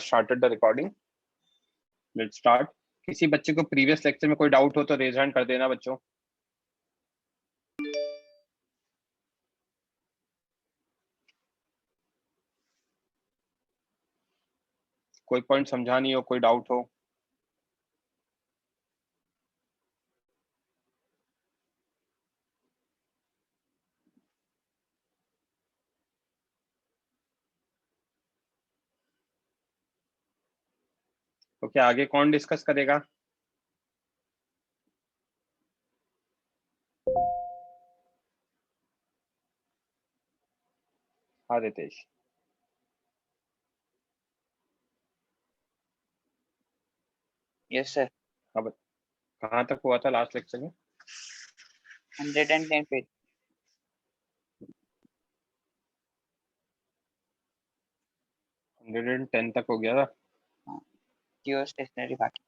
started the recording. Let's start. किसी बच्चे को प्रीवियस लेक्चर में कोई डाउट हो तो रेज हैंड कर देना बच्चों. कोई पॉइंट समझा नहीं हो, कोई डाउट हो. तो क्या आगे कौन डिस्कस करेगा? हाँ रितेश. Yes sir. अब कहाँ तक हुआ था लास्ट लेक्चर में? 110 पेज. 110 तक हो गया था. जियो स्टेशनरी बाकी.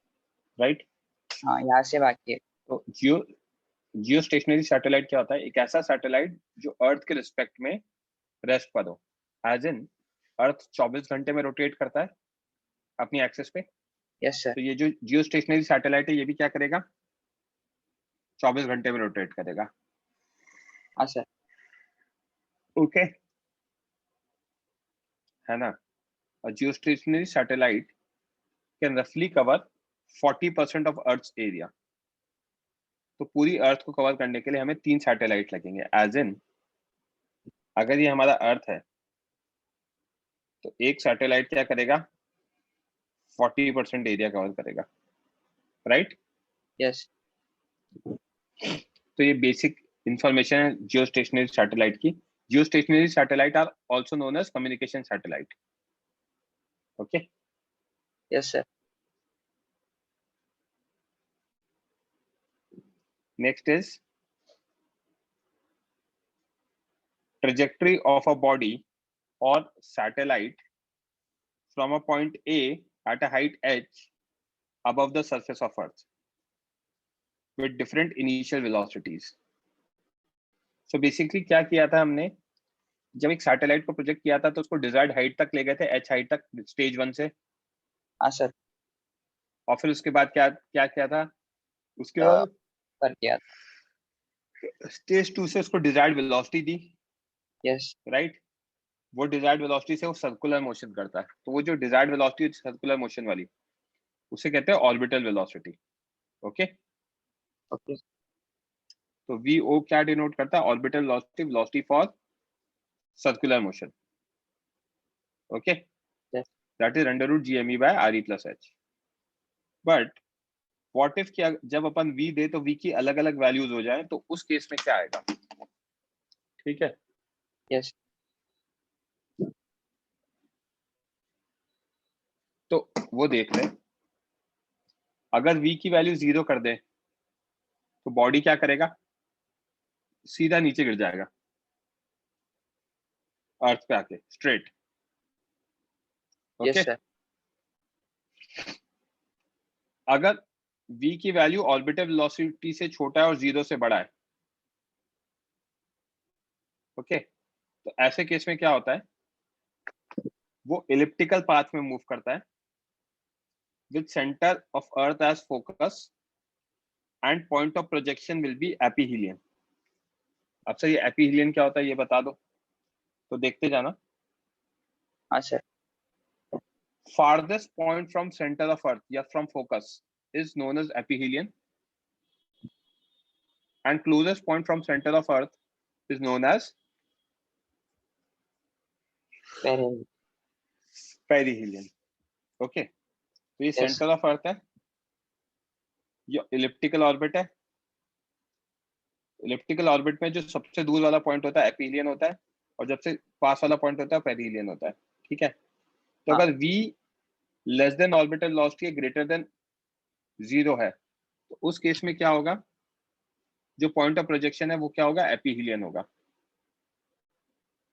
राइट. हाँ, यहाँ से बाकी है. तो जियो स्टेशनरी सैटेलाइट क्या होता है? एक ऐसा सैटेलाइट जो अर्थ के रिस्पेक्ट में रेस्ट पर हो. एज इन अर्थ 24 घंटे में रोटेट करता है अपनी एक्सिस पे. Yes sir. तो ये जो जियो स्टेशनरी सैटेलाइट है ये भी क्या करेगा? 24 घंटे में रोटेट करेगा. हाँ सर. ओके है ना. A geostationary satellite can roughly cover 40% of Earth's area. तो पूरी अर्थ को कवर करने के लिए हमें 3 सैटेलाइट लगेंगे. एज इन अगर ये हमारा अर्थ है तो एक सैटेलाइट क्या करेगा? 40% एरिया कवर करेगा. राइट. यस. तो ये बेसिक इंफॉर्मेशन है जियो स्टेशनरी सैटेलाइट की. Geostationary satellite are also known as communication satellite. Okay. Yes sir. Next is trajectory of a body or satellite from a point A at a height h above the surface of Earth with different initial velocities. So basically क्या किया था हमने? जब एक satellite को project किया था तो उसको डिजायर्ड हाइट तक ले गए थे, h हाइट तक स्टेज 1 से. हाँ सर. और फिर उसके बाद क्या क्या किया था? उसके बाद कर दिया. स्टेज 2 से उसको डिजायर्ड वेलोसिटी दी. यस. राइट. वो डिजायर्ड वेलोसिटी से वो सर्कुलर मोशन करता है. तो वो जो डिजायर्ड वेलोसिटी सर्कुलर मोशन वाली उसे कहते हैं ऑर्बिटल वेलोसिटी. ओके. ओके. तो VO क्या डिनोट करता है? Orbital velocity, velocity for circular motion. Okay. That is under root GME by RE plus H. But what if क्या जब अपन V दे तो V की अलग अलग वैल्यूज हो जाए तो उस केस में क्या आएगा? ठीक है. यस. तो वो देख ले. अगर V की वैल्यू 0 कर दे तो बॉडी क्या करेगा? सीधा नीचे गिर जाएगा अर्थ पे आके स्ट्रेट. Yes okay. सर. अगर V की वैल्यू ऑर्बिटल वेलोसिटी से छोटा है और 0 से बड़ा है. ओके. तो ऐसे केस में क्या होता है? वो एलिप्टिकल पाथ में मूव करता है with center of earth as focus and point of projection will be एपीहीलियन. अब सर ये एपीहीलियन क्या होता है ये बता दो तो देखते जाना. हाँ sir. farthest point from center of earth या from focus is known as एपीहीलियन and closest point from center of earth is known as perihelion. Okay. तो ये सेंटर ऑफ अर्थ है, ये इलिप्टिकल ऑर्बिट है. इलिप्टिकल ऑर्बिट में जो सबसे दूर वाला पॉइंट होता है एपीहीलियन होता है और जब से पास वाला पॉइंट होता है पेरिहीलियन होता है. ठीक है. तो अगर V less than orbital velocity greater than 0 है तो उस केस में क्या होगा? जो पॉइंट ऑफ प्रोजेक्शन है वो क्या होगा? एपीहीलियन होगा.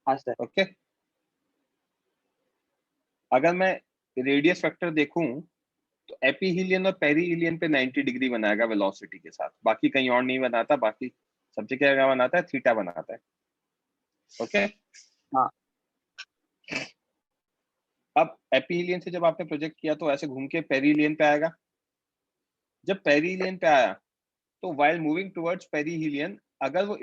हाँ सर. ओके. अगर मैं रेडियस वेक्टर देखूं तो एपीहीलियन और पेरिहीलियन पे 90 डिग्री बनाएगा वेलोसिटी के साथ. बाकी कहीं और नहीं बनाता. बाकी सब जगह क्या बनाता है? थीटा बनाता है. ओके. हाँ. अब एपीलियन से जब आपने प्रोजेक्ट किया तो ऐसे घूम के पेरीलियन पे आएगा। जब पेरीलियन पे आया तो वाइल मूविंग टुवर्ड्स पेरीहिलियन, अगर वो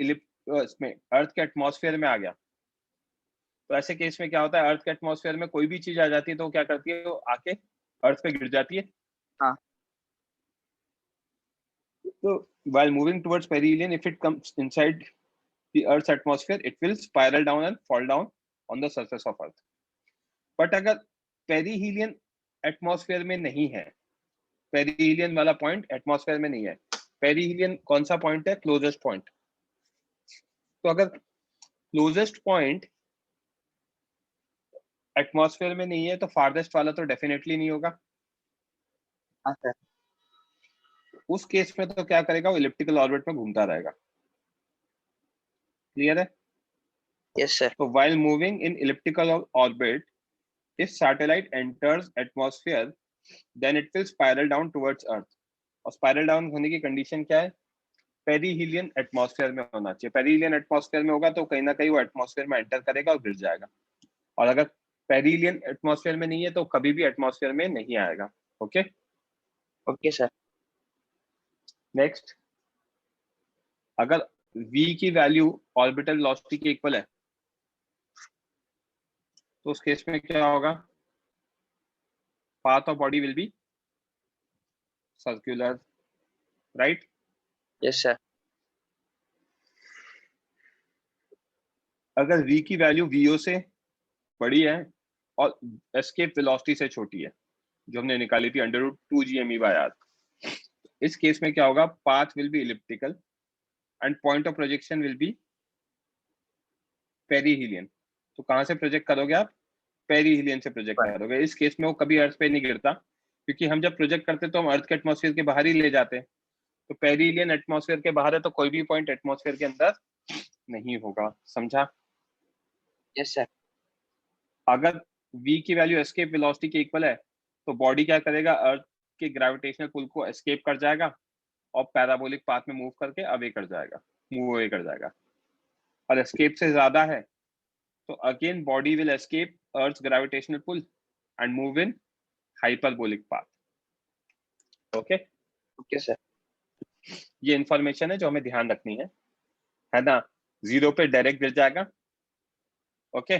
इसमें अर्थ के एटमॉस्फेयर में आ गया, तो ऐसे केस में क्या होता है, अर्थ के एटमॉस्फेयर में कोई भी चीज आ जाती है तो वो क्या करती है, वो आके अर्थ पे गिर जाती है। हाँ। तो while moving towards perihelion, if it comes inside the earth's atmosphere, it will spiral down and fall down on the surface of earth. But अगर पेरीहिलियन एटमॉस्फेयर में नहीं है, पेरीहिलियन वाला पॉइंट एटमॉस्फेयर में नहीं है, पेरीहिलियन कौन सा पॉइंट है, क्लोजेस्ट पॉइंट। तो अगर क्लोजेस्ट पॉइंट एटमॉस्फेयर में नहीं है तो फारदेस्ट वाला तो डेफिनेटली नहीं होगा। हाँ सर। उस केस में तो क्या करेगा, वो इलिप्टिकल ऑर्बिट में घूमता रहेगा। क्लियर है? Yes sir. तो while moving in elliptical orbit, if satellite enters atmosphere, then it will spiral down towards earth। और स्पाइरल डाउन होने की कंडीशन क्या है, पेरीहिलियन एटमॉस्फेयर में होना चाहिए। पेरीहिलियन एटमॉस्फेयर में होगा तो कहीं ना कहीं वो एटमॉस्फेयर में एंटर करेगा और गिर जाएगा। और अगर पेरीहिलियन एटमॉस्फेयर में नहीं है तो कभी भी एटमॉस्फेयर में नहीं आएगा। Okay, okay sir. नेक्स्ट, अगर v की वैल्यू ऑर्बिटल वेलोसिटी के इक्वल है तो उस केस में क्या होगा, path of body will be circular, right? Yes sir. अगर v की वैल्यू vo से बड़ी है और एस्केप वेलोसिटी से छोटी है, जो हमने निकाली थी √2 gme/r, इस केस में क्या होगा, path will be elliptical and point of projection will be perihelion. तो कहां से प्रोजेक्ट करोगे आप, पेरीहिलियन से प्रोजेक्ट करोगे। इस केस में वो कभी अर्थ पे नहीं गिरता, क्योंकि हम जब प्रोजेक्ट करते तो हम अर्थ के एटमॉस्फेयर के बाहर ही ले जाते हैं। तो पेरीहिलियन एटमॉस्फेयर के बाहर है तो कोई भी पॉइंट एटमॉस्फेयर के अंदर नहीं होगा। समझा? Yes sir. अगर v की वैल्यू एस्केप वेलोसिटी के इक्वल है तो बॉडी क्या करेगा, अर्थ के ग्रेविटेशनल पुल को एस्केप कर जाएगा और पैराबोलिक पाथ में मूव करके अवे कर जाएगा, मूव अवे कर जाएगा। और एस्केप से ज्यादा है तो again body will escape earth gravitational pull and move in hyperbolic path. Okay, okay sir. ये इंफॉर्मेशन है जो हमें ध्यान रखनी है ना। जीरो पे डायरेक्ट गिर जाएगा। Okay,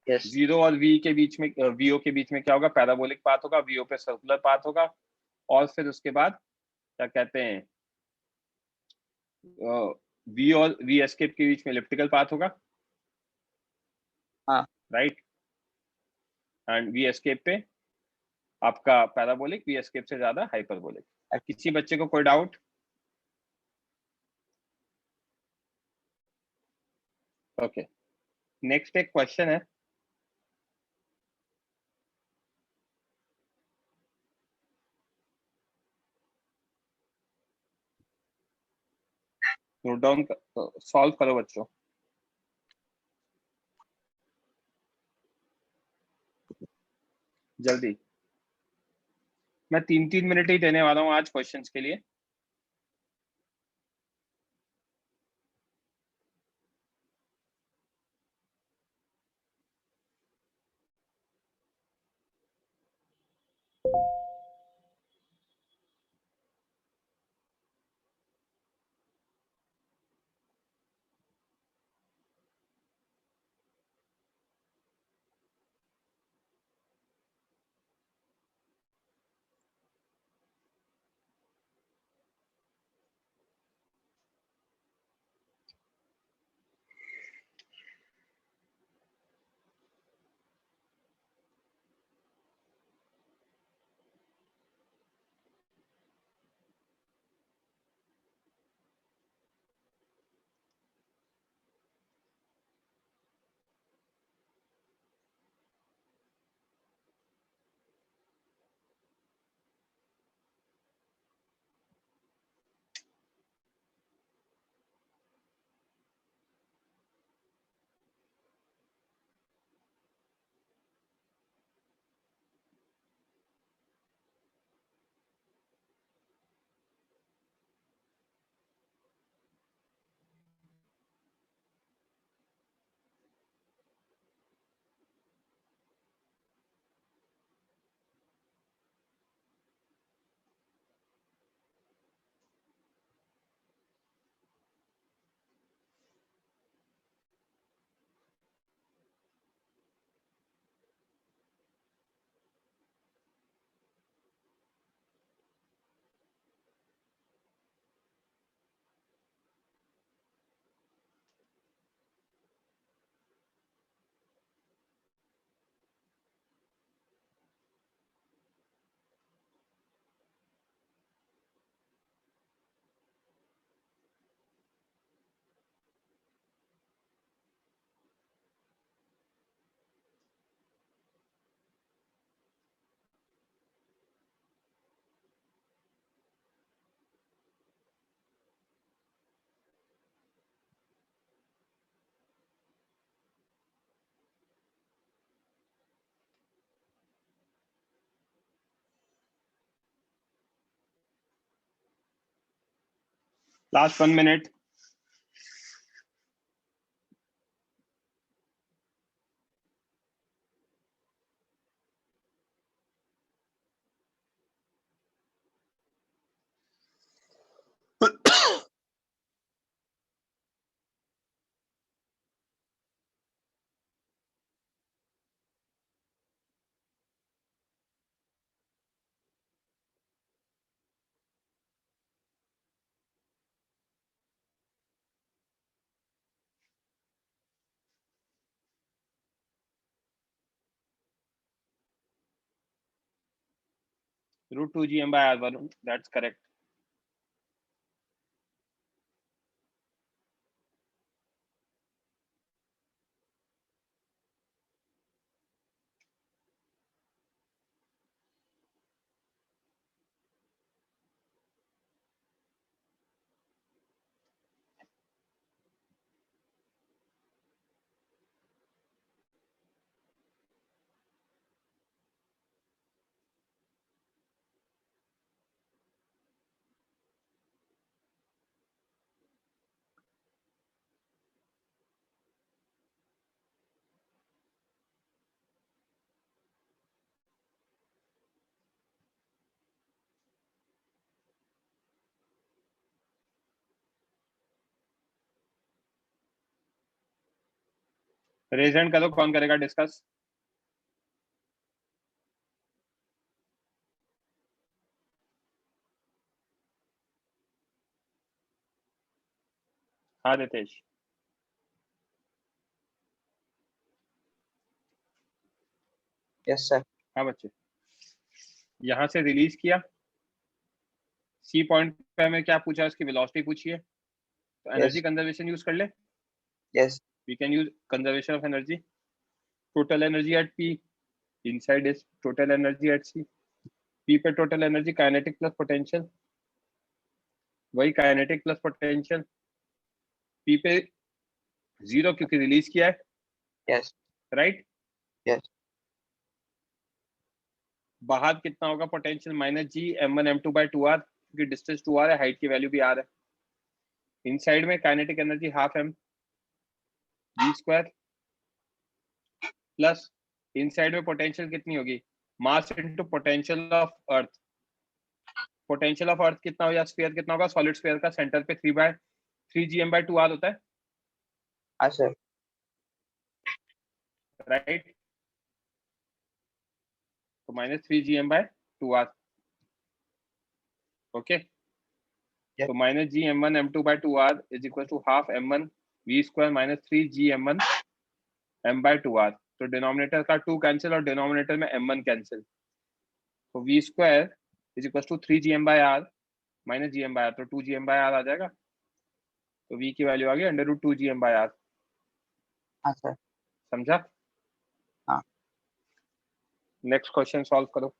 yes. जीरो और वी के बीच में, वीओ के बीच में क्या होगा, पैराबोलिक पाथ होगा, वीओ पे सर्कुलर पाथ होगा। और फिर उसके बाद क्या कहते हैं, वी और वी एस्केप के बीच में इलिप्टिकल पाथ होगा, हाँ। राइट। एंड वी एस्केप पे आपका पैराबोलिक, वी एस्केप से ज्यादा हाइपरबोलिक। किसी बच्चे को कोई डाउट? ओके, नेक्स्ट एक क्वेश्चन है, नोट डाउन, सॉल्व करो बच्चों। जल्दी, मैं 3-3 मिनट ही देने वाला हूँ आज क्वेश्चंस के लिए। Last 1 minute. Root 2 gm by r1. That's correct. Raise hand करो, कौन करेगा डिस्कस? हाँ रितेश। Yes, sir. हाँ बच्चे, यहाँ से रिलीज किया, सी पॉइंट पे हमें क्या पूछा, उसकी वेलोसिटी पूछी है, तो एनर्जी Yes. कंजर्वेशन यूज कर ले। Yes. We can use conservation of energy. Total energy at P, inside is total energy at C. P पे total energy kinetic plus potential, वही kinetic plus potential. P पे 0 क्योंकि release किया है, Yes. Right? Yes. बाहर कितना होगा potential? Minus G m1 m2 by 2r, क्योंकि डिस्टेंस 2r है, हाइट की वैल्यू भी r है। इनसाइड में kinetic energy half m v square, plus inside में पोटेंशियल कितनी होगी? Mass into potential of earth. Potential of earth कितना हो, या स्फीयर कितना होगा? सॉलिड स्फीयर का सेंटर पे 3 gm by 2r होता है, हाँ sir. राइट? तो -3 gm by 2r, okay. Yes. तो -g m1 m2 by 2r is equal to half m1 v square -3 g m1 m by 2r। तो डिनोमिनेटर का 2 cancel और डिनोमिनेटर में m1 कैंसिल, तो v square is equal to 3 gm by r minus gm by r, तो 2 gm by r आ जाएगा। तो v की value आ गई √2 gm by r। हाँ sir. समझा? हाँ. नेक्स्ट क्वेश्चन सॉल्व करो।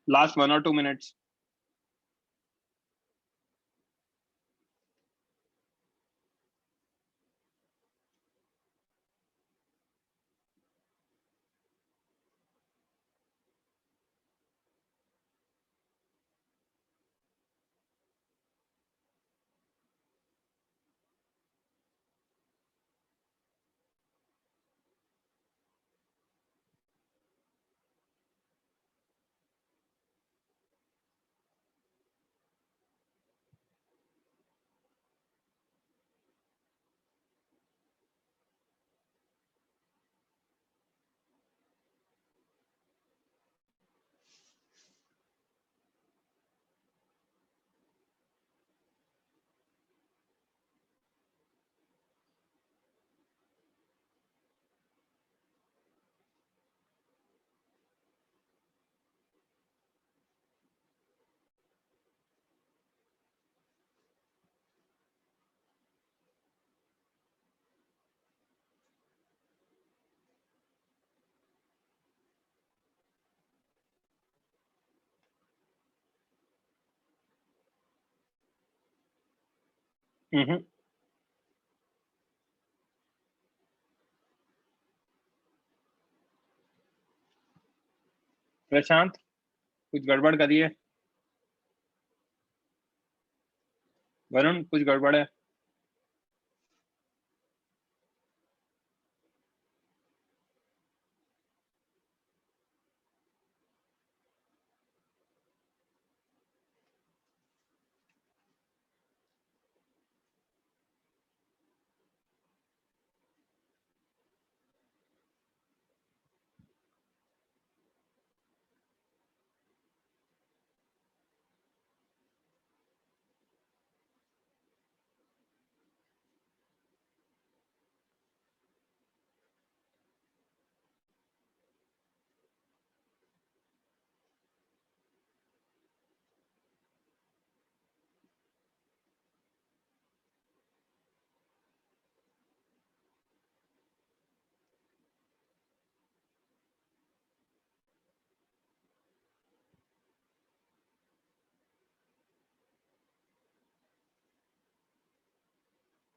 Last 1 or 2 minutes. प्रशांत, कुछ गड़बड़ करिए। वरुण, कुछ गड़बड़ है।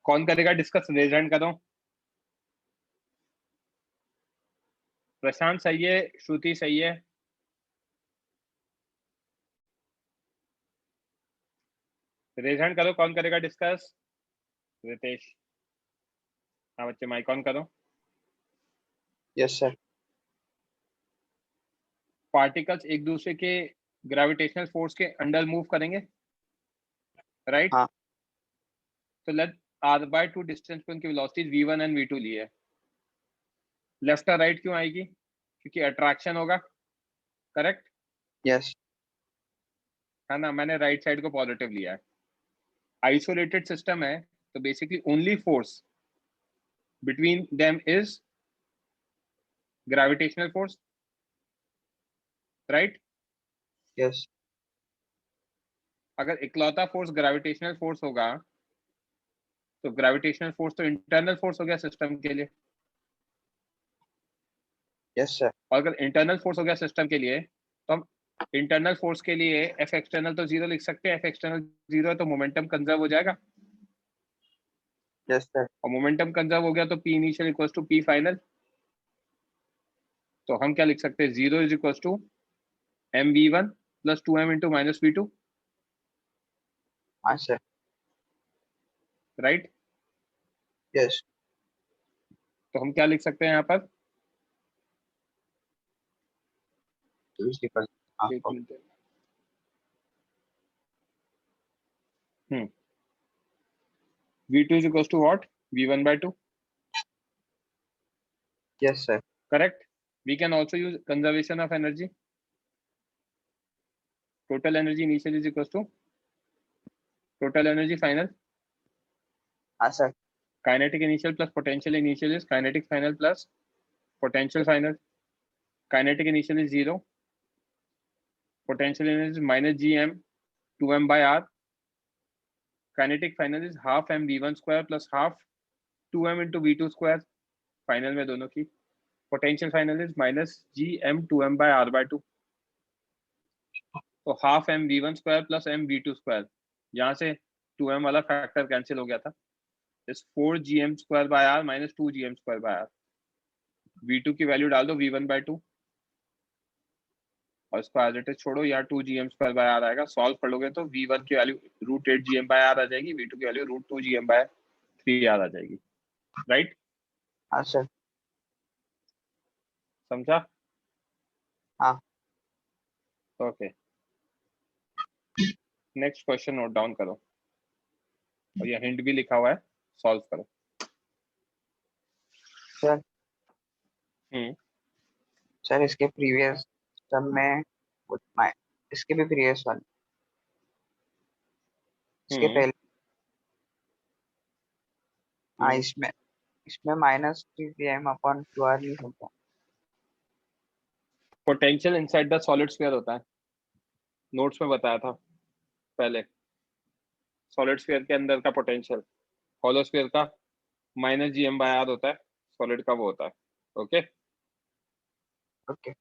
कौन करेगा डिस्कस? रेज हैंड करो। प्रशांत सही है, श्रुति सही है। रेज हैंड करो, कौन करेगा डिस्कस? रितेश। हाँ बच्चे, माइक ऑन करो। Yes sir. पार्टिकल्स एक दूसरे के ग्रेविटेशनल फोर्स के अंडर मूव करेंगे, राइट? हाँ। तो लेट r/2 डिस्टेंस पे उनकी वेलोसिटीज v1 एंड v2 ली है। लेफ्ट और राइट क्यों आएगी? क्योंकि अट्रैक्शन होगा, करेक्ट यस। है ना? मैंने राइट साइड को पॉजिटिव लिया है। आइसोलेटेड सिस्टम है तो basically only force between them is gravitational force, right? Yes. अगर इकलौता फोर्स ग्रेविटेशनल फोर्स होगा तो ग्रेविटेशनल फोर्स तो इंटरनल फोर्स हो गया सिस्टम के लिए। Yes sir. और अगर इंटरनल फोर्स हो गया सिस्टम के लिए तो हम इंटरनल फोर्स के लिए एफ एक्सटर्नल तो 0 लिख सकते हैं। एफ एक्सटर्नल 0 है तो मोमेंटम कंजर्व हो जाएगा। Yes sir. और मोमेंटम कंजर्व हो गया तो P initial equals to P final. तो हम क्या लिख सकते हैं? 0 is equals to mv1 plus 2m into minus v2, हाँ सर। राइट? यस। तो हम क्या लिख सकते हैं यहाँ पर? हाँ। एक minute. v2 is equals to what? v1 by 2, yes sir. correct? We can also use conservation of energy. Total energy initial is equals to total energy final. हाँ sir. Kinetic initial plus potential initial is kinetic final plus potential final. Kinetic initial is 0. Potential initial is minus gm 2m by r. Kinetic final is half m v1 square plus half 2m into v2 square. Final में दोनों की. Potential final is minus gm 2m by r by 2. तो half m v one square plus m v two square, यहाँ से 2m वाला factor cancel हो गया था, इस 4gm square by r minus 2gm square by r. v2 की value डाल दो v1/2 और इसको एज इट इज छोड़ो, यहाँ 2gm स्क्वायर बाय आर आएगा। सॉल्व कर लोगे तो v1 की वैल्यू √8gm बाय आर आ जाएगी, v2 की वैल्यू √2gm बाय 3r आ जाएगी। राइट? हाँ सर। समझा? हाँ। Okay, next question note down करो और ये हिंट भी लिखा हुआ है, सॉल्व करो। सर हम्म सर इसके प्रीवियस सब में इसके भी प्रीवियस वाले, इसके हम्म पहले, हाँ हम्म इसमें इसमें -3gm/2r ही होता है। Potential inside the solid sphere होता है, नोट्स में बताया था पहले। सॉलिड स्फीयर के अंदर का पोटेंशियल, हॉलो स्फीयर का -gm/r होता है, सॉलिड का वो होता है। Okay, okay.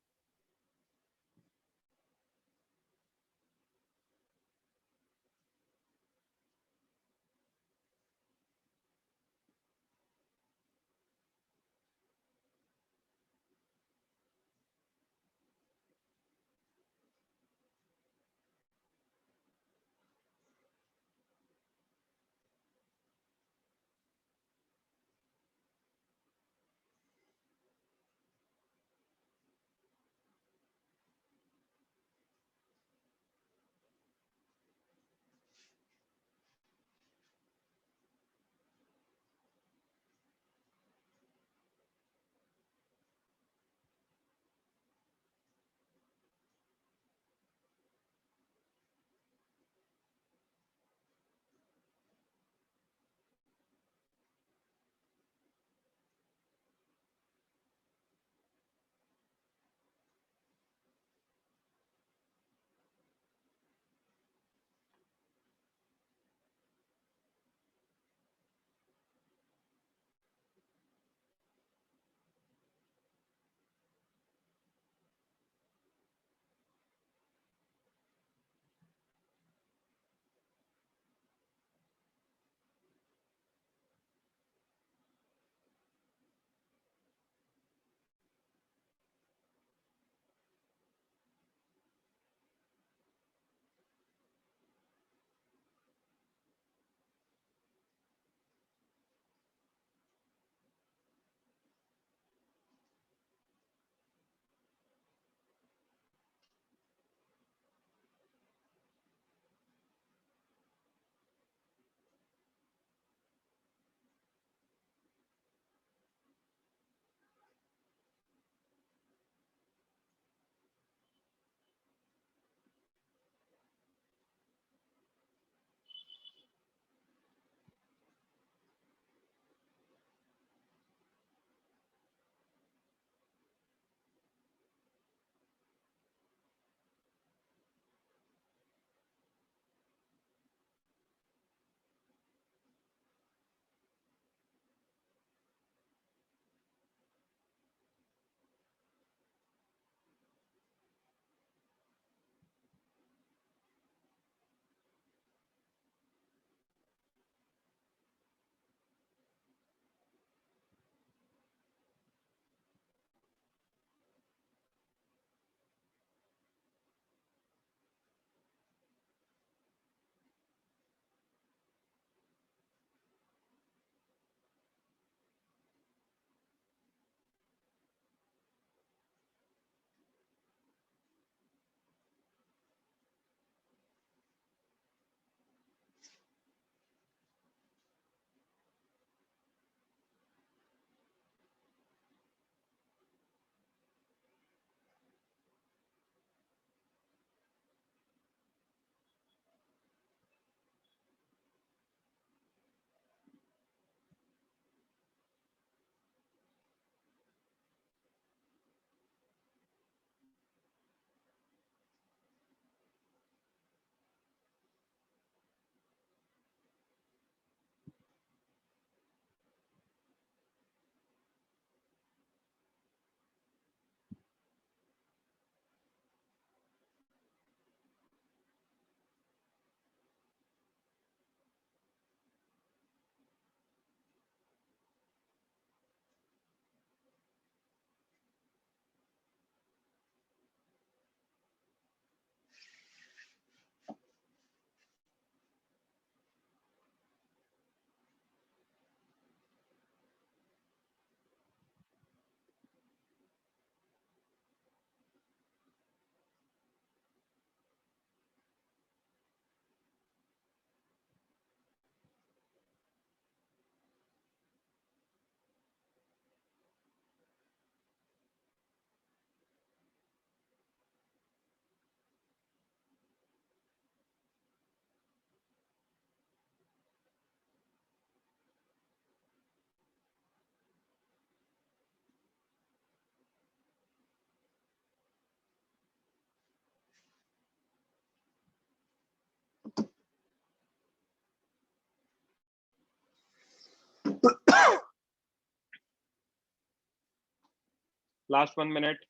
Last 1 minute.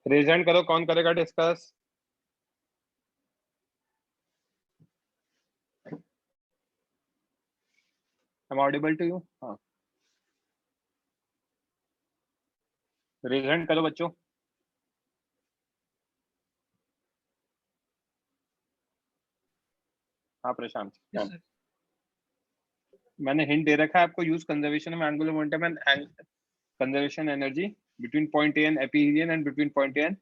Raise hand करो, कौन करेगा discuss? Am I audible to you? हाँ, रेज हैंड करो बच्चों। हाँ प्रशांत। Yes, sir. मैंने हिंट दे रखा है आपको, use conservation of angular momentum and conservation energy between point A and aphelion and between point A and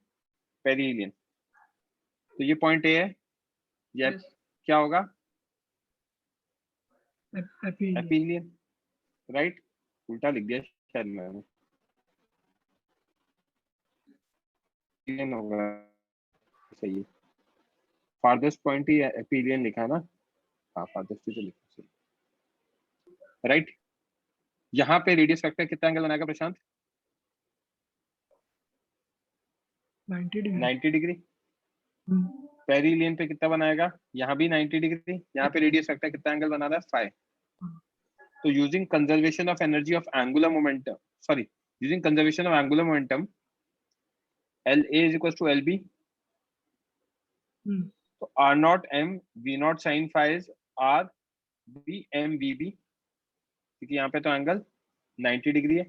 perihelion. तो ये पॉइंट ए है, ये Yes. क्या होगा? Happy. Aphelion, right? उल्टा लिख दिया शायद मैंने, एपीहिलियन होगा, सही है। फारदेस्ट पॉइंट ही एपीहिलियन लिखा है ना? हाँ, फारदेस्ट ही तो लिखा, राइट? यहाँ पे रेडियस फैक्टर कितना एंगल बनाएगा प्रशांत? 90 degree. 90 डिग्री। Hmm. पेरिहिलियन पे कितना बनाएगा? यहाँ भी 90 डिग्री। यहाँ पे रेडियस फैक्टर कितना एंगल बना रहा है? 5। तो using conservation of energy of angular momentum, sorry, using conservation of angular momentum, LA is equals to LB. Hmm. तो R naught M V naught sin phi is R B M V B, क्योंकि यहाँ पे तो angle 90 degree है।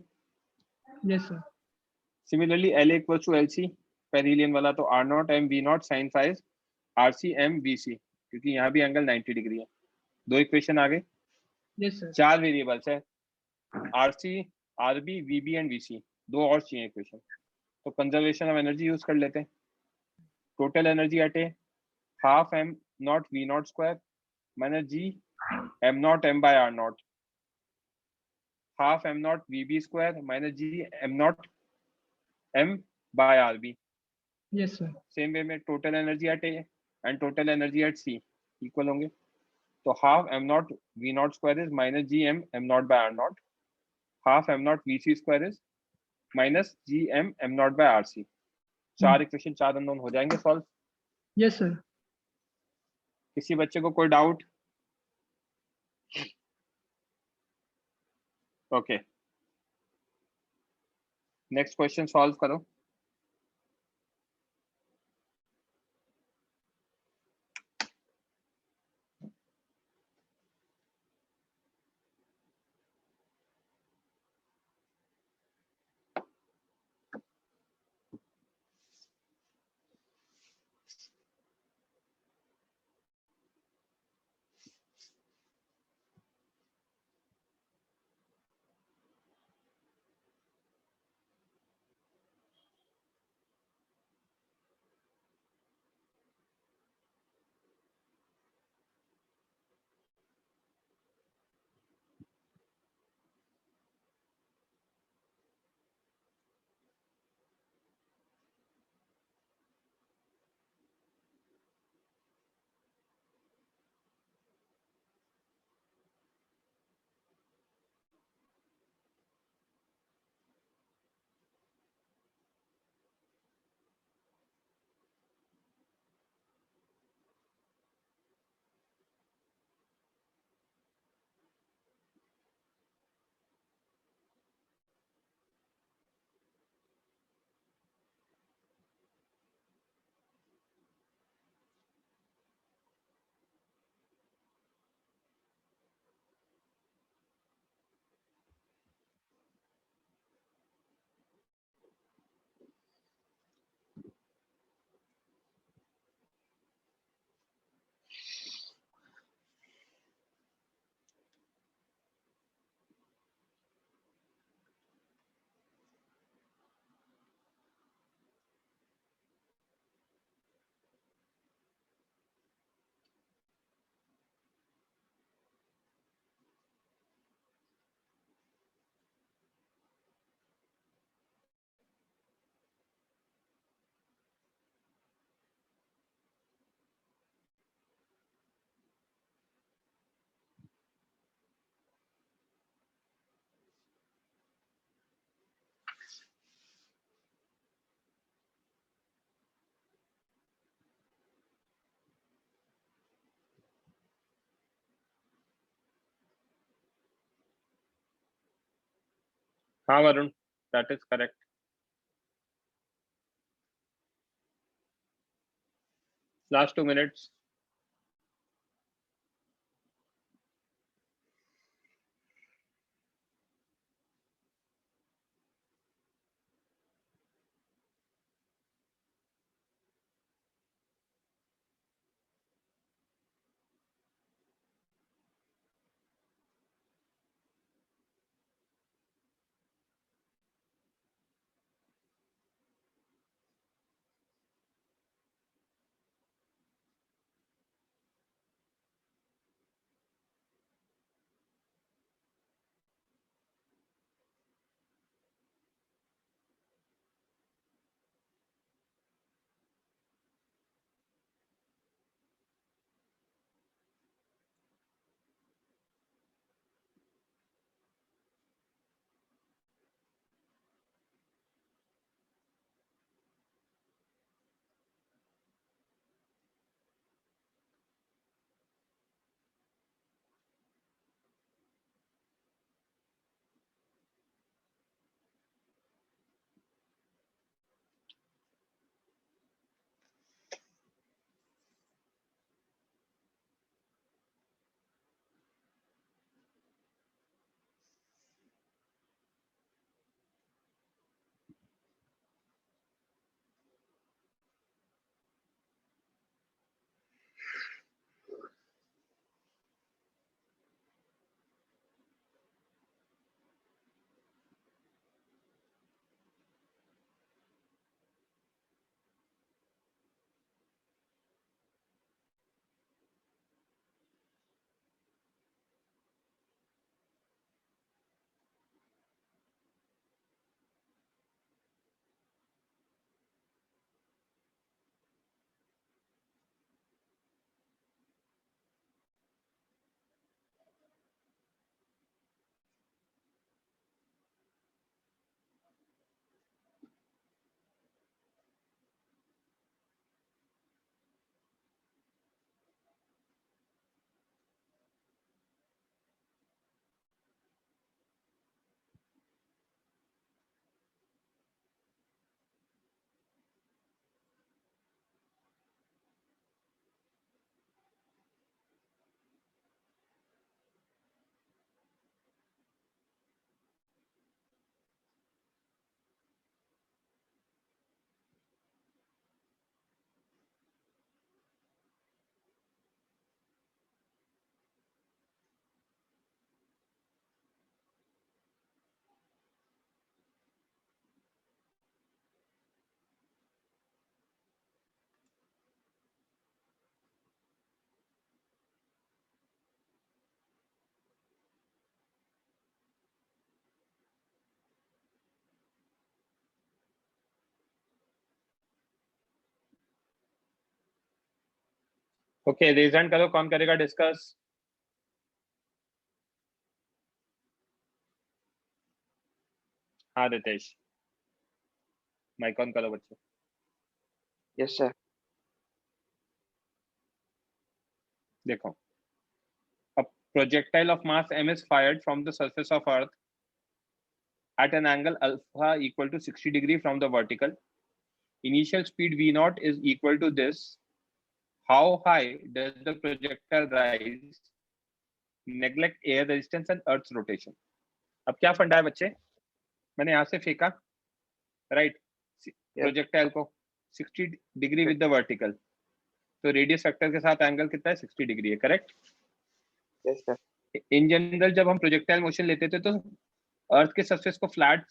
Yes, sir. Similarly LA equals to LC, perihelion वाला, तो R naught M V naught sin phi is RC M VC, क्योंकि यहाँ भी एंगल 90 डिग्री है। दो इक्वेशन आ गए। Yes, sir. 4 वेरिएबल्स है, RC, RB, VB and VC। दो और चाहिए इक्वेशन, तो कंजर्वेशन ऑफ एनर्जी यूज कर लेते हैं। Total energy at A half M naught V naught square minus G M naught M by R naught, half M naught VB square minus G M naught M by RB। Yes, sir. Same way में total energy at A and total energy at C equal होंगे। तो half M naught V naught square is minus G M M naught by R naught, half M naught VC square is minus G M M naught by RC। 4 equation 4 unknown हो जाएंगे solve. Yes, sir. किसी बच्चे को कोई doubt? Okay, next question solve करो। हाँ Varun, that is correct. Last 2 minutes। Okay, raise hand करो, कौन करेगा डिस्कस? हाँ रितेश, माइक ऑन करो बच्चे। Yes sir. देखो, a projectile of mass m is fired from the surface of earth at an angle alpha equal to 60 degree from the vertical. Initial speed v naught is equal to this. How high does the projectile rise? Neglect air resistance and earth's rotation. अब क्या फंडा है बच्चे? मैंने यहाँ से फेंका, right, projectile को 60 डिग्री विद द वर्टिकल, तो रेडियस वेक्टर के साथ एंगल कितना है? 60 डिग्री है, correct? Yes sir. In general जब हम प्रोजेक्टाइल मोशन लेते थे तो अर्थ के सरफेस को फ्लैट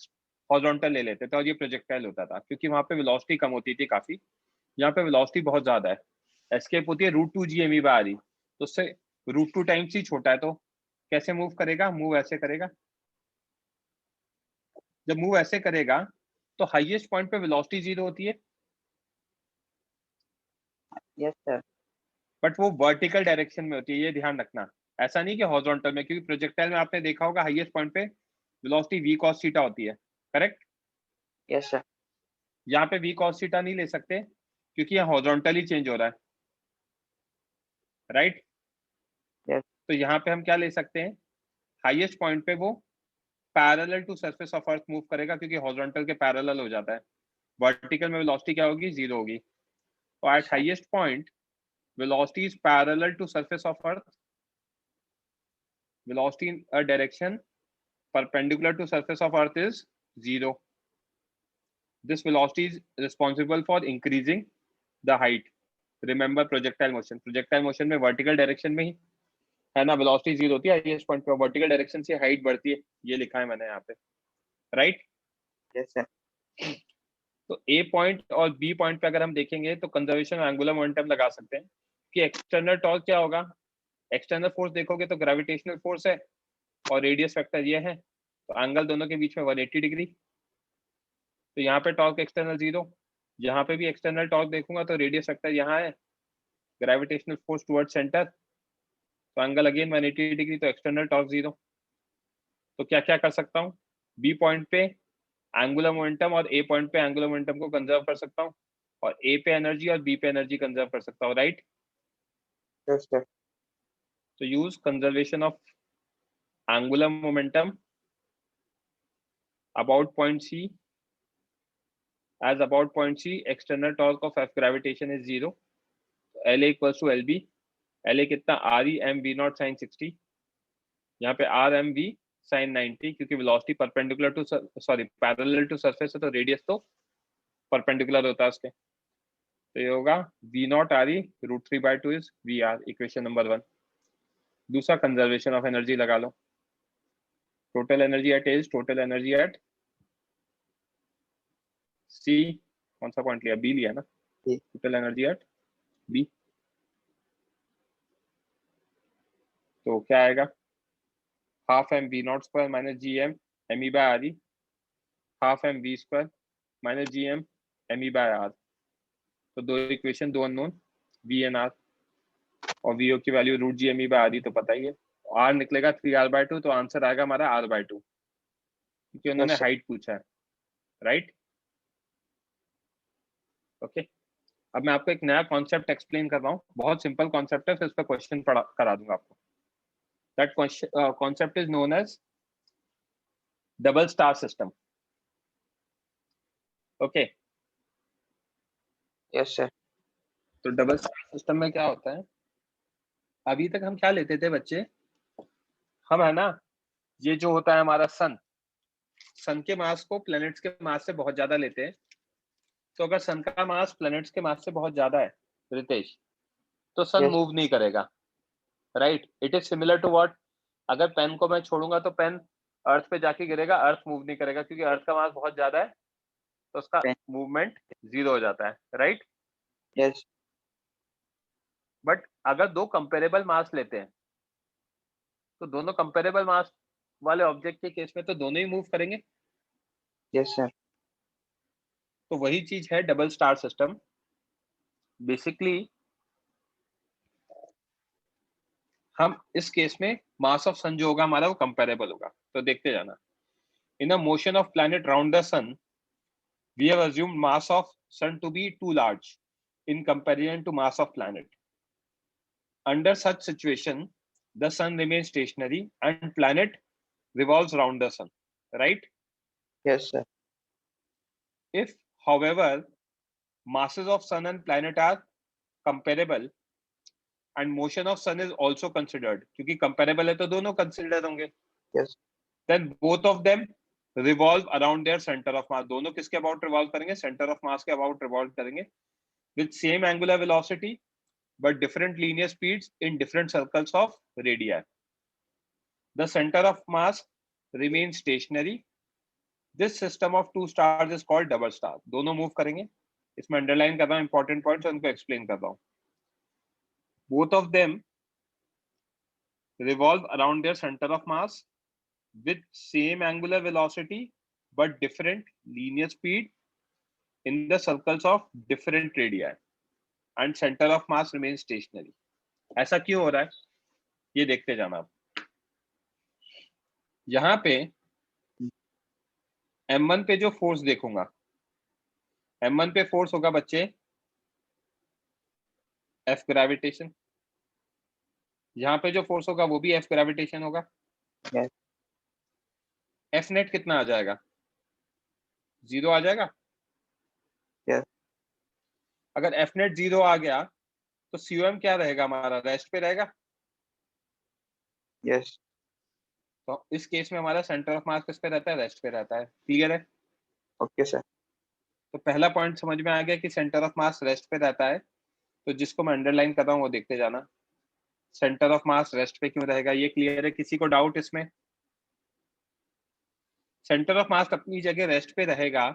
हॉरिजॉन्टल ले लेते थे और ये प्रोजेक्टाइल होता था, क्योंकि वहां पे वेलोसिटी कम होती थी काफी। यहाँ पे वेलोसिटी बहुत ज्यादा है, एस्केप होती है √2 GME बाय RE, तो उससे √2 टाइम्स ही छोटा है, तो कैसे मूव करेगा? मूव ऐसे करेगा। जब मूव ऐसे करेगा तो हाईएस्ट पॉइंट पे वेलोसिटी 0 होती है, यस सर। बट वो वर्टिकल डायरेक्शन में होती है, ये ध्यान रखना। ऐसा नहीं कि हॉरिजॉन्टल में, क्योंकि प्रोजेक्टाइल में आपने देखा होगा हाईएस्ट पॉइंट पे वेलोसिटी v cos थीटा होती है, करेक्ट? Yes sir. यहाँ पे v cos थीटा नहीं ले सकते क्योंकि यहाँ हॉरिजॉन्टली चेंज हो रहा है, राइट? Yes. तो यहाँ पे हम क्या ले सकते हैं? हाईएस्ट पॉइंट पे वो parallel to surface of earth move करेगा, क्योंकि हॉरिजॉन्टल के पैरेलल हो जाता है। वर्टिकल में वेलोसिटी क्या होगी? 0 होगी। तो eight highest point velocity is parallel to surface of earth, velocity in a direction perpendicular to surface of earth is 0. This velocity is responsible for increasing the height. Remember projectile motion में vertical direction में ही है ना, velocity 0 होती है highest point पे, vertical direction से height बढ़ती है, ये लिखा है मैंने यहाँ पे, राइट? Yes sir. तो ए पॉइंट और बी पॉइंट पे अगर हम देखेंगे तो कंजर्वेशन एंगुलर मोमेंटम लगा सकते हैं कि एक्सटर्नल टॉर्क क्या होगा। एक्सटर्नल फोर्स देखोगे तो ग्रेविटेशनल फोर्स है और रेडियस वेक्टर ये है, तो एंगल दोनों के बीच में 180 डिग्री। तो यहाँ पे टॉर्क एक्सटर्नल 0, यहाँ पे भी एक्सटर्नल टॉर्क देखूंगा तो रेडियस वेक्टर यहाँ है, ग्रेविटेशनल फोर्स टुवर्ड सेंटर, तो एंगल अगेन 180 डिग्री, तो एक्सटर्नल टॉर्क 0। तो क्या क्या कर सकता हूँ? बी पॉइंट पे एंगुलर मोमेंटम और ए पॉइंट पे एंगुलर मोमेंटम को कंजर्व कर सकता हूँ, और ए पे एनर्जी और बी पे एनर्जी कंजर्व कर सकता हूँ, राइट? Yes sir. तो use conservation of angular momentum about point C, as about point C external torque of F gravitation is 0, LA equals to LB, LA कितना? RE m v naught sin 60, यहाँ पे R m v sin 90, क्योंकि velocity perpendicular to parallel to surface है, तो radius तो perpendicular होता है उसके, तो ये होगा v naught RE √3/2 is VR, equation number 1। दूसरा कंजर्वेशन ऑफ एनर्जी लगा लो, total energy at is total energy at C, कौन सा पॉइंट लिया? बी लिया ना, टोटल एनर्जी एट बी, तो क्या आएगा? Half m v naught square minus G M M E by R E, half m v square minus G M M E by R. तो दो इक्वेशन, दो unknown, v and r, और v o की value √GME by R E तो पता ही है, are निकलेगा 3r/2, तो आंसर आएगा हमारा r/2, क्योंकि उन्होंने हाइट पूछा है, राइट? ओके, अब मैं आपको एक नया कॉन्सेप्ट एक्सप्लेन कर रहा हूँ, बहुत सिंपल कॉन्सेप्ट है, फिर उस पर क्वेश्चन करा दूंगा आपको। That concept is known as double star system. Okay, yes sir. तो डबल स्टार सिस्टम में क्या होता है? अभी तक हम क्या लेते थे बच्चे? हम, है ना, ये जो होता है हमारा सन के मास को प्लैनेट्स के मास से बहुत ज्यादा लेते हैं। तो अगर सन का मास प्लैनेट्स के मास से बहुत ज्यादा है रितेश, तो सन Yes. मूव नहीं करेगा, right? It is similar to what? अगर पेन को मैं छोड़ूंगा तो पेन अर्थ पे जाके गिरेगा, अर्थ मूव नहीं करेगा, क्योंकि अर्थ का मास बहुत ज्यादा है, तो उसका Pen. मूवमेंट 0 हो जाता है, राइट? यस। बट अगर दो कंपेरेबल मास लेते हैं, तो दोनों कंपेरेबल मास वाले ऑब्जेक्ट के केस में तो दोनों ही मूव करेंगे। Yes sir. तो वही चीज है डबल स्टार सिस्टम। बेसिकली हम इस केस में मास ऑफ सन जो होगा हमारा वो कंपेरेबल होगा, तो देखते जाना। In a motion of planet round the sun we have assumed mass of sun to be too large in comparison to mass of planet. Under such situation, the sun remains stationary and planet revolves around the sun, right? Yes, sir. If, however, masses of sun and planet are comparable and motion of sun is also considered, क्योंकि comparable है तो दोनों consider होंगे, Yes. then both of them revolve around their center of mass. दोनों किसके about revolve करेंगे? Center of mass के about revolve करेंगे with same angular velocity but different linear speeds in different circles of radii. The center of mass remains stationary. This system of two stars is called double star. दोनों move करेंगे, इसमें underline कर रहा हूँ important points और उनको explain कर रहा हूँ. Both of them revolve around their center of mass with same angular velocity but different linear speed in the circles of different radii and center of mass remains stationary. ऐसा क्यों हो रहा है ये देखते जाना आप। यहाँ पे M1 पे जो फोर्स देखूंगा, M1 पे फोर्स होगा बच्चे F ग्रेविटेशन, यहाँ पे जो फोर्स होगा वो भी F ग्रेविटेशन होगा। Yes. F नेट कितना आ जाएगा? 0 आ जाएगा। Yes. अगर F नेट 0 आ गया तो COM क्या रहेगा हमारा? रेस्ट पे रहेगा। Yes. तो इस केस में हमारा सेंटर ऑफ मास किस पे रहता है? रेस्ट पे रहता है। क्लियर है? Okay, sir. तो पहला पॉइंट समझ में आ गया कि सेंटर ऑफ मास रेस्ट पे रहता है, तो जिसको मैं अंडरलाइन कर रहा हूँ वो देखते जाना। सेंटर ऑफ मास रेस्ट पे क्यों रहेगा ये क्लियर है? किसी को डाउट इसमें? सेंटर ऑफ मास अपनी जगह रेस्ट पे रहेगा,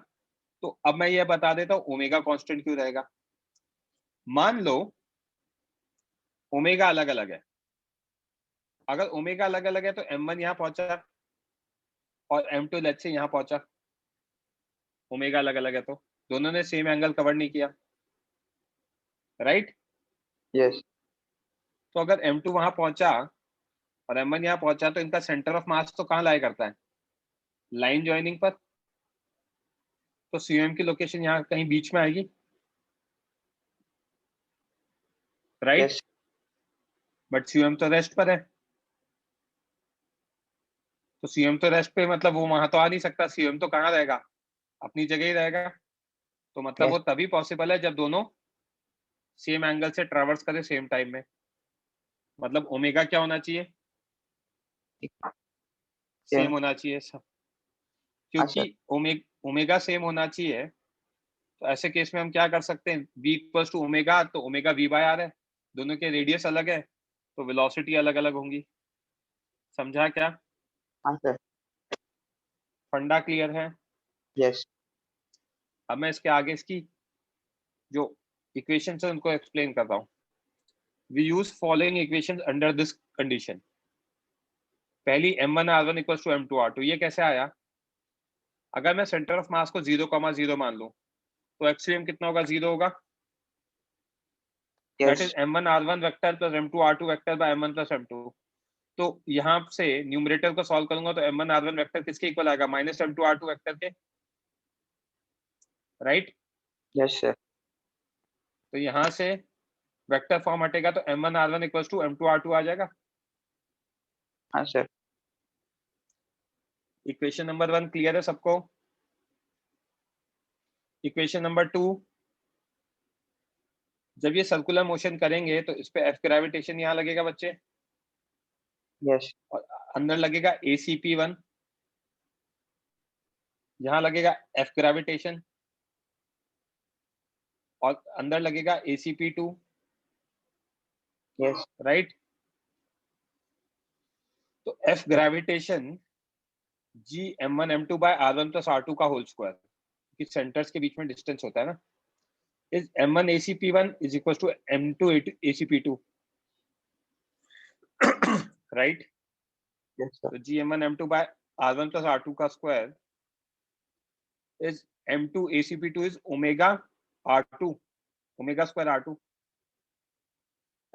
तो अब मैं ये बता देता हूँ ओमेगा कांस्टेंट क्यों रहेगा। मान लो ओमेगा अलग अलग है, अगर ओमेगा अलग अलग है तो M1 यहाँ पहुंचा और M2 लेट्स से यहाँ पहुंचा, ओमेगा अलग अलग है तो दोनों ने सेम एंगल कवर नहीं किया, राइट? Yes. तो अगर M2 वहां पहुंचा और M1 यहाँ पहुंचा तो इनका सेंटर ऑफ मास तो कहाँ लाया करता है? लाइन ज्वाइनिंग पर। तो COM की लोकेशन यहाँ कहीं बीच में आएगी, राइट? Yes. बट COM तो रेस्ट पर है, तो COM तो रेस्ट पे मतलब वो वहां तो आ नहीं सकता। COM तो कहाँ रहेगा? अपनी जगह ही रहेगा। तो मतलब Yes. वो तभी पॉसिबल है जब दोनों सेम एंगल से ट्रैवर्स करे सेम टाइम में। मतलब ओमेगा क्या होना चाहिए? सेम होना चाहिए सब, क्योंकि ओमेगा सेम होना चाहिए। तो ऐसे केस में हम क्या कर सकते हैं? v इक्वल्स टू ओमेगा, तो ओमेगा v बाय आर है, दोनों के रेडियस अलग है तो वेलोसिटी अलग अलग होंगी। समझा क्या? हाँ सर। फंडा क्लियर है? Yes. अब मैं इसके आगे इसकी जो इक्वेशन है उनको एक्सप्लेन कर रहा हूँ। We use following equation under this condition. पहली M1R1 इक्वल्स टू M2R2, ये कैसे आया? अगर मैं सेंटर ऑफ मास को 0,0 मान लूं तो एक्सट्रीम कितना होगा? 0 होगा। That Yes. Is M1R1 vector plus M2R2 vector by M1 plus M2। तो यहाँ से न्यूमरेटर को सॉल्व करूंगा तो M1R1 वेक्टर किसके इक्वल आएगा? माइनस M2R2 वेक्टर के, राइट? Yes, sir. तो यहाँ से वेक्टर फॉर्म हटेगा तो M1R1 इक्वल्स टू M2R2 आ जाएगा। हाँ सर। इक्वेशन नंबर 1 क्लियर है सबको? इक्वेशन नंबर 2, जब ये सर्कुलर मोशन करेंगे तो इस पे F ग्रेविटेशन यहाँ लगेगा बच्चे, Yes. और अंदर लगेगा ACP1, यहाँ लगेगा F ग्रेविटेशन और अंदर लगेगा ACP2, Yes. राइट? तो F gravitation G M1 M2 by R1 plus R2 का होल स्क्वायर, कि सेंटर्स के बीच में डिस्टेंस होता है ना, is M1 ACP1 is equal to M2 ACP2, right? Yes, sir. तो G M1 M2 by R1 plus R2 का square is M2 ACP2 is omega R2, omega square R2,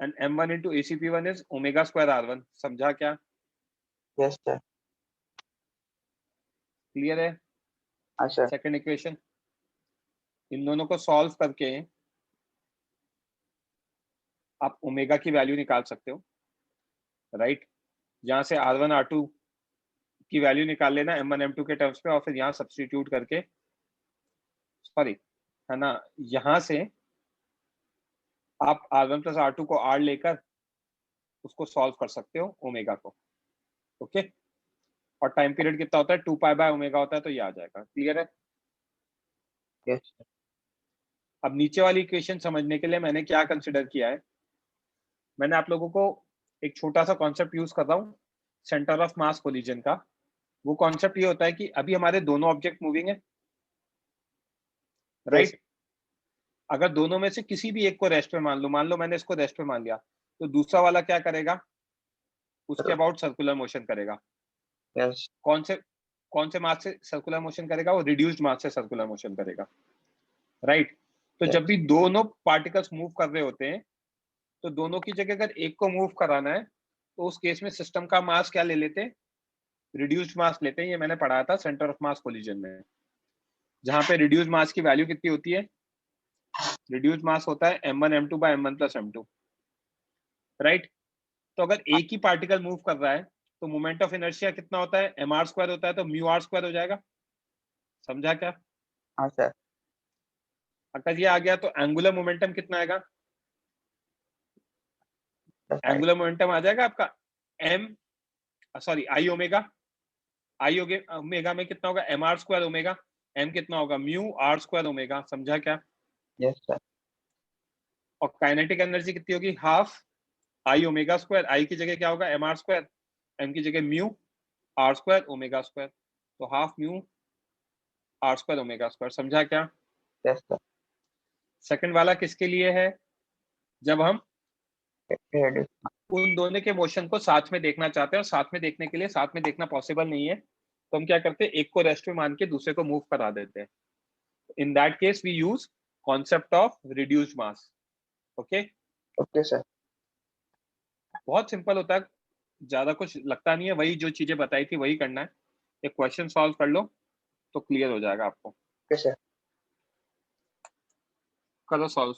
and m1 into acp1 is omega square r1. समझा क्या? Yes sir. Clear है? हाँ sir. Second equation, इन दोनों को solve करके आप omega की वैल्यू निकाल सकते हो, राइट? यहाँ से R1 R2 की वैल्यू निकाल लेना M1 M2 के टर्म्स पे, और फिर यहाँ सब्स्टिट्यूट करके, सॉरी है ना, यहाँ से आप R1 प्लस R2 को R लेकर उसको सॉल्व कर सकते हो ओमेगा को, ओके? और टाइम पीरियड कितना होता है? 2 पाई बाय ओमेगा होता है, तो ये आ जाएगा। क्लियर है? Yes sir. अब नीचे वाली इक्वेशन समझने के लिए मैंने क्या कंसिडर किया है, मैंने आप लोगों को एक छोटा सा कॉन्सेप्ट यूज कर रहा हूँ, सेंटर ऑफ मास कोलिजन का। वो कॉन्सेप्ट ये होता है कि अभी हमारे दोनों ऑब्जेक्ट मूविंग है, राइट? अगर दोनों में से किसी भी एक को रेस्ट पे मान लो मैंने इसको रेस्ट पे मान लिया, तो दूसरा वाला क्या करेगा? उसके अबाउट सर्कुलर मोशन करेगा। यस। कौन से मास से सर्कुलर मोशन करेगा? वो रिड्यूस्ड मास से सर्कुलर मोशन करेगा, राइट? तो Yes. जब भी दोनों पार्टिकल्स मूव कर रहे होते हैं, तो दोनों की जगह अगर एक को मूव कराना है, तो उस केस में सिस्टम का मास क्या ले लेते हैं? रिड्यूस्ड मास लेते हैं। ये मैंने पढ़ाया था सेंटर ऑफ मास कोलिजन में, जहां पे रिड्यूस्ड मास की वैल्यू कितनी होती है? रिड्यूस्ड मास होता है m1 m2 by m1 plus m2, right? तो अगर एक ही पार्टिकल मूव कर रहा है, तो मोमेंट ऑफ इनर्शिया कितना होता है? mr स्क्वायर होता है, तो म्यू आर स्क्वायर हो जाएगा। समझा क्या? हाँ सर। अगर ये आ गया तो एंगुलर मोमेंटम कितना आएगा? एंगुलर मोमेंटम आ जाएगा आपका m, sorry I omega. I omega में कितना होगा? mr square omega. m कितना होगा? Mu r square omega. समझा क्या? Yes sir. और काइनेटिक एनर्जी कितनी होगी? Half I omega square. I की जगह क्या होगा? mr स्क्वायर, m की जगह mu r square omega square, तो half mu r square omega square. समझा क्या? Yes sir. सेकंड वाला किसके लिए है? जब हम Reduce. उन दोनों के मोशन को साथ में देखना चाहते हैं, और साथ में देखने के लिए, साथ में देखना पॉसिबल नहीं है, तो हम क्या करते हैं? एक को रेस्ट में मान के दूसरे को मूव करा देते हैं। In that case we use concept of reduced mass, okay? Okay sir. बहुत सिंपल होता है, ज्यादा कुछ लगता नहीं है, वही जो चीजें बताई थी वही करना है। एक क्वेश्चन सॉल्व कर लो तो क्लियर हो जाएगा आपको। Okay sir. करो solve.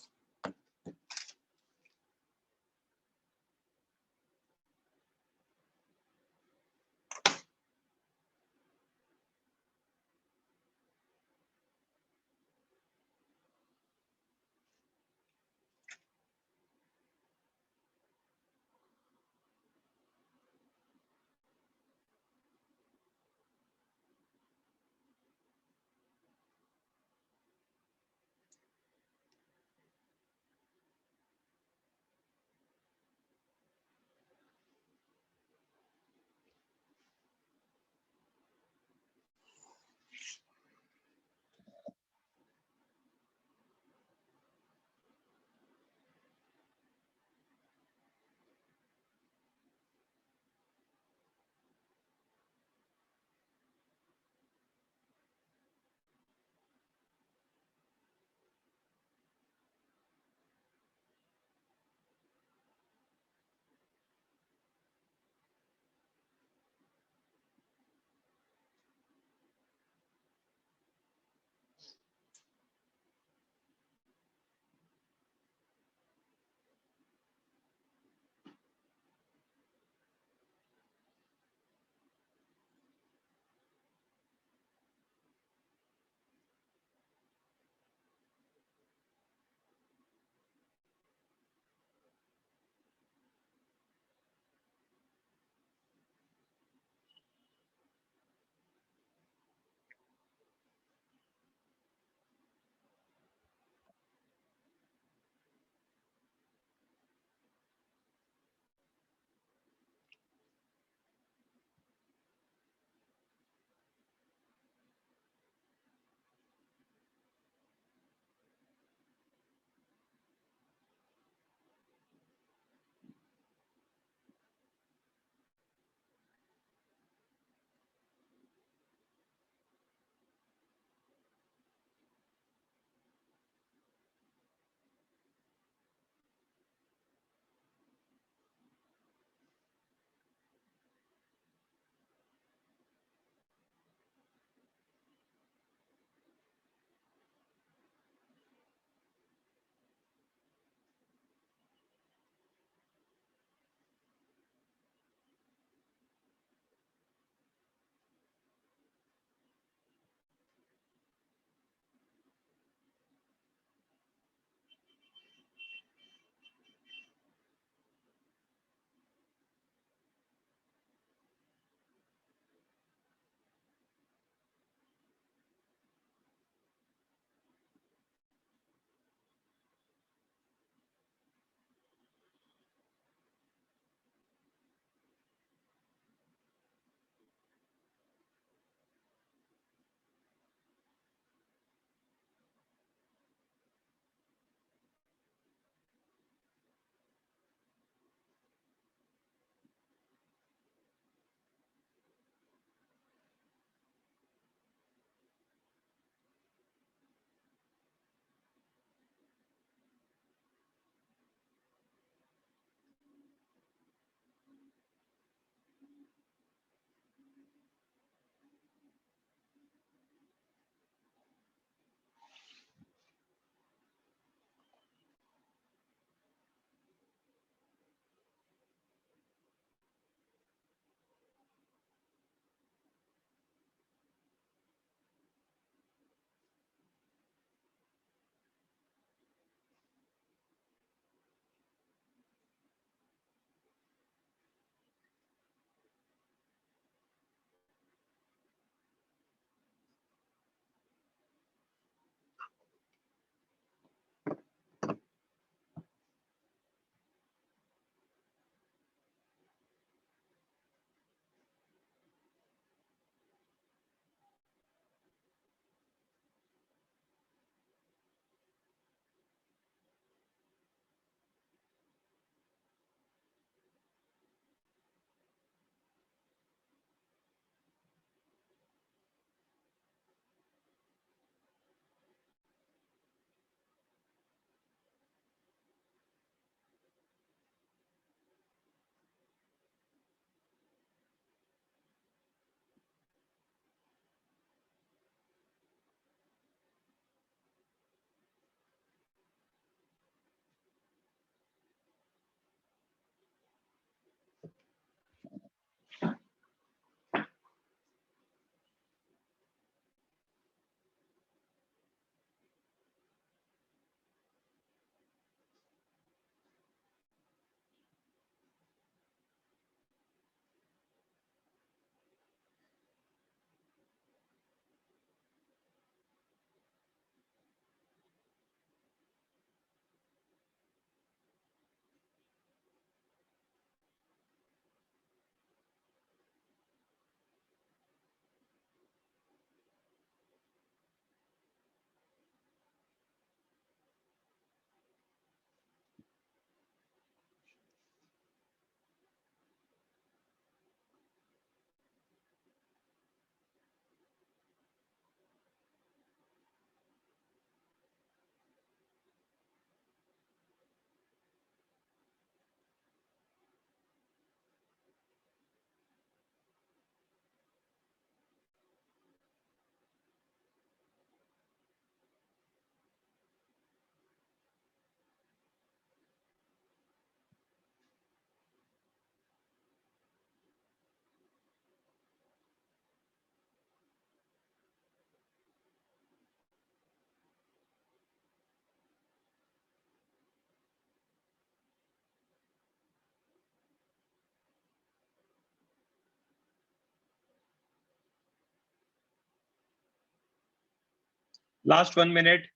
Last 1 minute.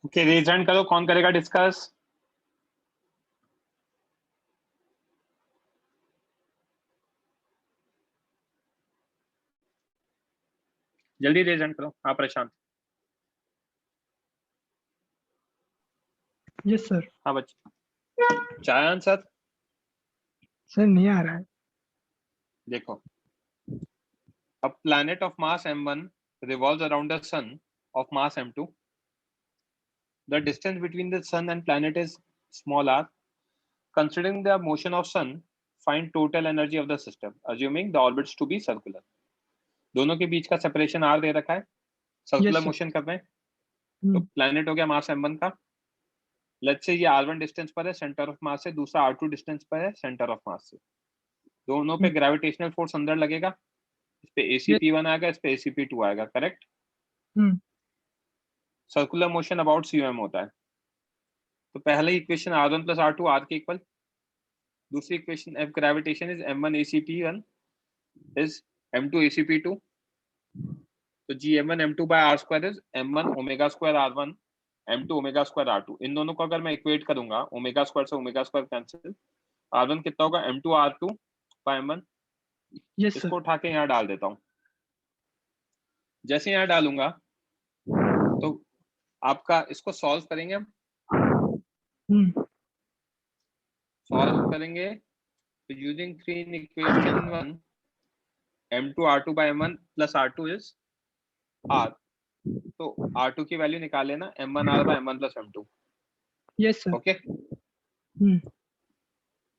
Okay, raise hand करो, कौन करेगा डिस्कस? जल्दी रेज हैंड करो। हाँ प्रशांत। Yes sir. हाँ बच्चे, चाहे आंसर सर नहीं आ रहा है। देखो, a planet of mass m1 revolves around a sun of mass m2. The distance between the sun and planet is small r. Considering the motion of sun, find total energy of the system, assuming the orbits to be circular. दोनों के बीच का separation r दे रखा है, circular sir. Motion कर रहे हैं, तो planet हो गया मास m1 का। लेट्स से ये r1 डिस्टेंस पर है सेंटर ऑफ मास से, दूसरा r2 डिस्टेंस पर है सेंटर ऑफ मास से। दोनों पे ग्रेविटेशनल फोर्स अंदर लगेगा, इस पे ACP1 आएगा, इस पे ACP2 आएगा, correct? Circular motion about CM होता है। तो पहले equation r1 plus r2 r के इक्वल, दूसरी equation F gravitation is m1 ACP1 is m2 ACP2, तो gm1 m2 by r square is m1 omega square r1 m2 omega square r2। इन दोनों को अगर मैं इक्वेट करूंगा, ओमेगा स्क्वायर से omega square cancel, r1 कितना होगा m2 r2 by m1। Yes इसको सर। उठा के यहाँ डाल देता हूँ। जैसे यहाँ डालूंगा तो आपका इसको सॉल्व करेंगे हम, सॉल्व करेंगे तो using 3 in equation 1 m2 r2 by m1 plus r2 is r, तो r2 की वैल्यू निकाल लेना m1 r by m1 plus m2। Yes sir. Okay,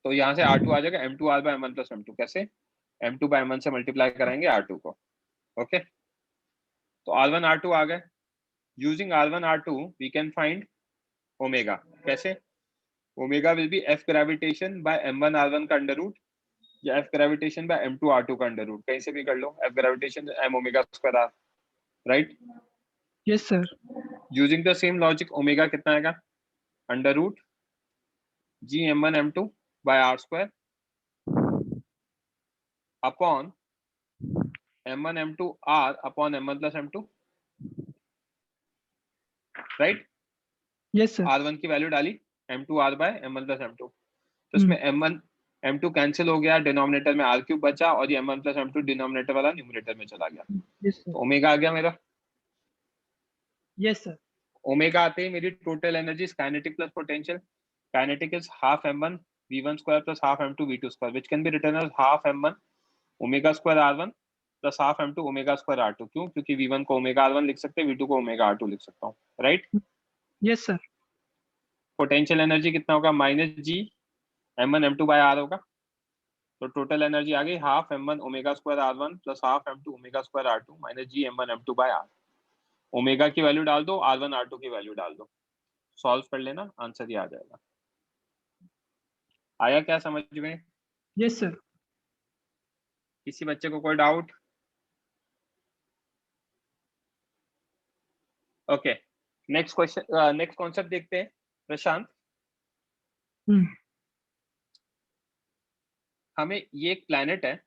तो यहाँ से r2 आ जाएगा m2 r by m1 plus m2। कैसे? m2 by m1 से मल्टीप्लाई कराएंगे r2 को। ओके, तो r1 r2 आ गए। Using r1 r2 we can find omega. कैसे? Omega will be f gravitation by m1 r1 का अंडर रूट या f gravitation by m2 r2 का अंडर रूट, कहीं से भी कर लो। f gravitation m omega square r, right? Yes sir. Using the same logic omega कितना आएगा? Under root g m1 m2 by r square upon m1 m2 r upon m1 plus m2, right? Yes sir. R1 की value डाली, m2 r bye m1 plus m2, तो इसमें m1 m2 cancel हो गया, denominator में r cube बचा और ये m1 प्लस m2 डिनोमिनेटर वाला न्यूमरेटर में चला गया, यस सर। तो ओमेगा आ गया मेरा। Yes sir. ओमेगा आते ही मेरी total energy kinetic plus potential, kinetic is half m1 v1 square plus half m2 v2 square, which can be written as half m1 omega square r1 plus half m2 omega square r2। क्यों? क्योंकि v1 को omega r1 लिख सकते हैं, v2 को omega r2 लिख सकता हूँ, right. Yes sir. Potential energy कितना होगा, minus G m1 m2 by r होगा, तो टोटल एनर्जी आ गई half m1 omega square r1 plus half m2 omega square r2 minus G m1 m2 by r। Omega की value डाल दो, r1 r2 की वैल्यू डाल दो, सॉल्व कर लेना, आंसर ही आ जाएगा। आया क्या समझ में? Yes sir. किसी बच्चे को कोई doubt? Okay, next question, next concept देखते हैं प्रशांत। हमें ये एक प्लैनेट है,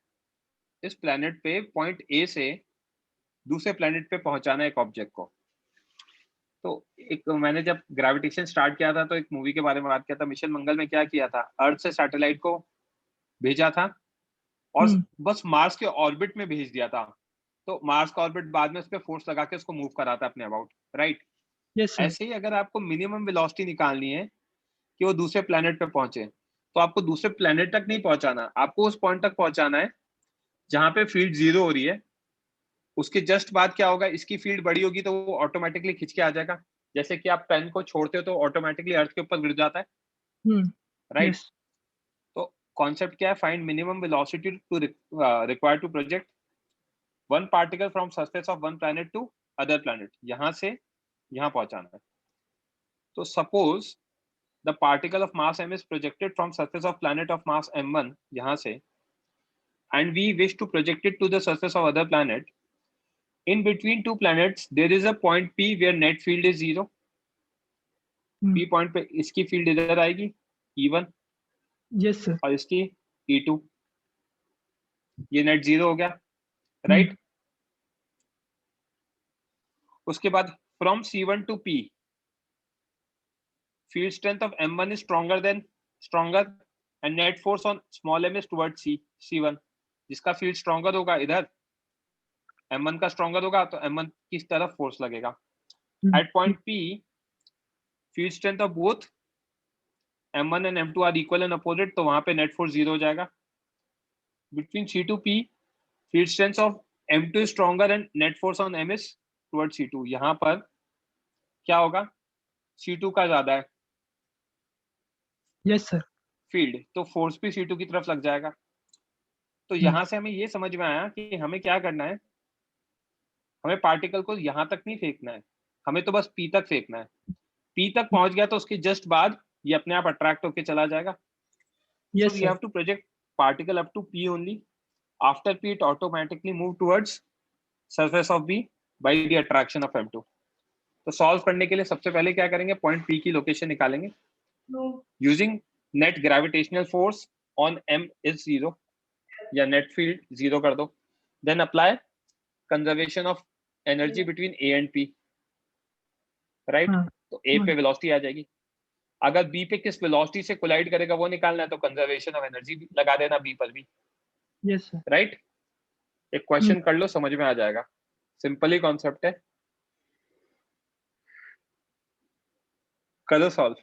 इस प्लैनेट पे पॉइंट ए से दूसरे प्लैनेट पे पहुंचाना है एक ऑब्जेक्ट को। तो एक मैंने जब ग्रेविटेशन स्टार्ट किया था तो एक मूवी के बारे में बात किया था, मिशन मंगल में क्या किया था, अर्थ से सैटेलाइट को भेजा था और बस मार्स के ऑर्बिट में भेज दिया था, तो मार्स का ऑर्बिट बाद में उस पर फोर्स लगा के उसको मूव करा था अपने अबाउट, राइट। Yes sir. ऐसे ही अगर आपको मिनिमम वेलोसिटी निकालनी है कि वो दूसरे प्लेनेट पे पहुंचे, तो आपको दूसरे प्लेनेट तक नहीं पहुंचाना, आपको उस पॉइंट तक पहुंचाना है जहां पे फील्ड जीरो हो रही है। उसके जस्ट बाद क्या होगा, इसकी फील्ड बड़ी होगी तो वो ऑटोमेटिकली खिंच के आ जाएगा, जैसे कि आप पेन को छोड़ते हो तो ऑटोमेटिकली अर्थ के ऊपर गिर जाता है, राइट। यस। तो कॉन्सेप्ट क्या है, find minimum velocity to require to project one particle from surface of one planet to other planet, यहां से यहां पहुंचाना है। तो suppose the particle of mass m is projected from surface of planet of mass m1 यहाँ से, and we wish to project it to the surface of other planet. In between two planets there is a point P where net field is zero. P point पे इसकी field इधर आएगी E1 yes sir. और इसकी E2, ये net zero हो गया, right. उसके बाद from C1 to P field strength of m1 is stronger and net force on small m is towards C1, जिसका फील्ड स्ट्रॉन्गर होगा इधर, m1 का स्ट्रॉन्गर होगा तो m1 की तरफ फोर्स लगेगा। At point P field strength of both m1 and m2 are equal and opposite, तो वहां पे नेट फोर्स जीरो हो जाएगा। Between C to P field strength of m2 stronger and net force on m is toward C2, यहाँ पर क्या होगा, C2 का ज्यादा है यस सर। फील्ड, तो फोर्स भी C2 की तरफ लग जाएगा। तो यहाँ से हमें ये समझ में आया कि हमें क्या करना है, हमें पार्टिकल को यहाँ तक नहीं फेंकना है, हमें तो बस P तक फेंकना है। P तक पहुंच गया तो उसके जस्ट बाद ये अपने आप अट्रैक्ट होके चला जाएगा। So we have to project particle up to P only. After P, it automatically move towards surface of B by the attraction of M2. तो सॉल्व करने के लिए सबसे पहले क्या करेंगे, पॉइंट P की लोकेशन निकालेंगे using net gravitational force on M is zero, या नेट फील्ड जीरो कर दो, then apply conservation of energy between A and P, right. तो A पे वेलोसिटी आ जाएगी, अगर B पे किस वेलोसिटी से कोलाइड करेगा वो निकालना है तो कंजर्वेशन ऑफ एनर्जी लगा देना B पर भी, यस सर। राइट। एक क्वेश्चन कर लो, समझ में आ जाएगा, सिंपल ही कॉन्सेप्ट है, करो सॉल्व।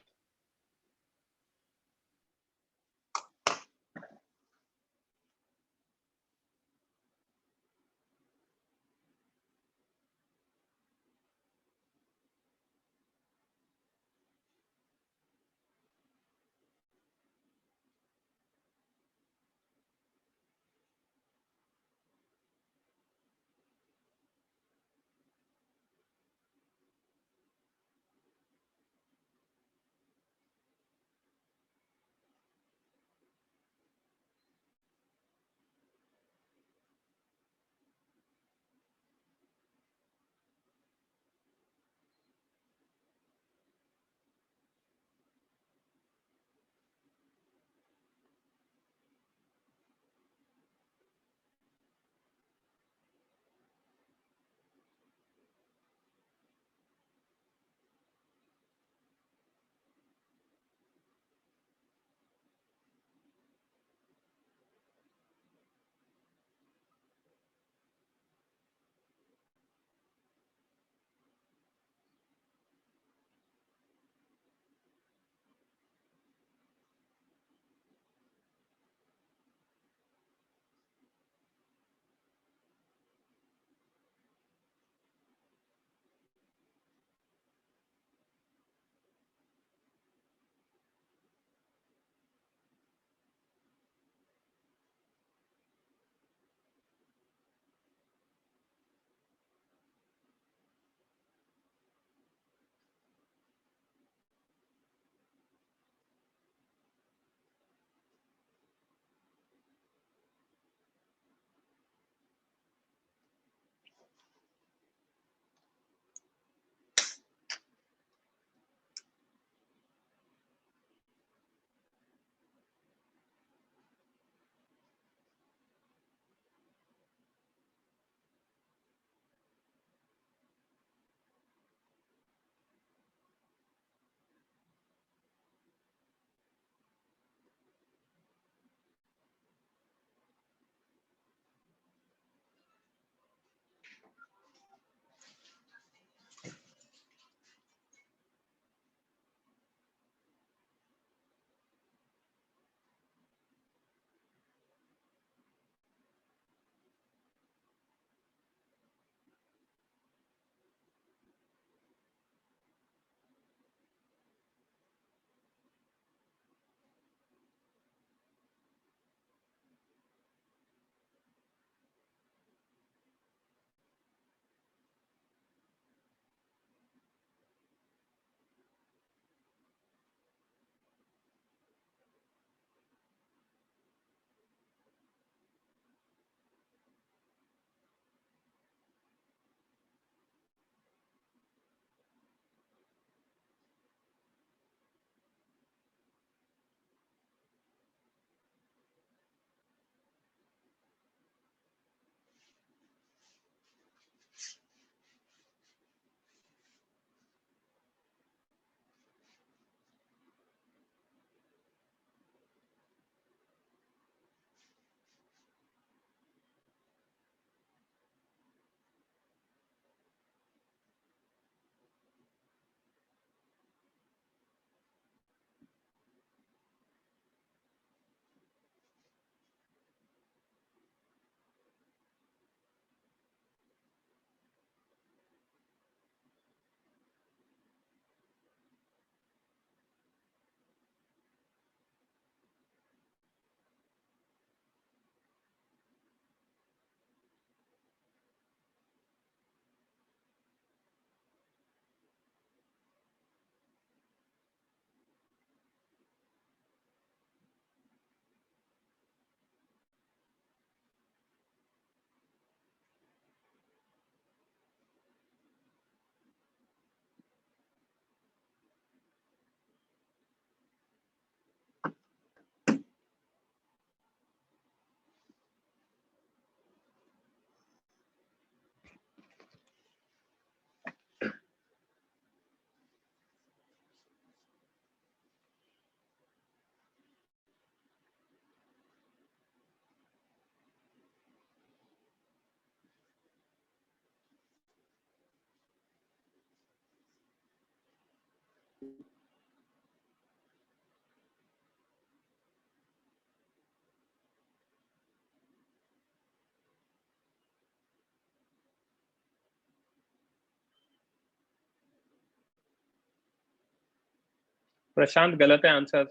प्रशांत गलत है आंसर।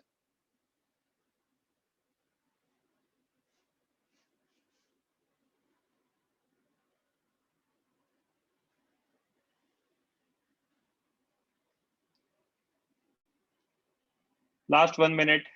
Last 1 minute.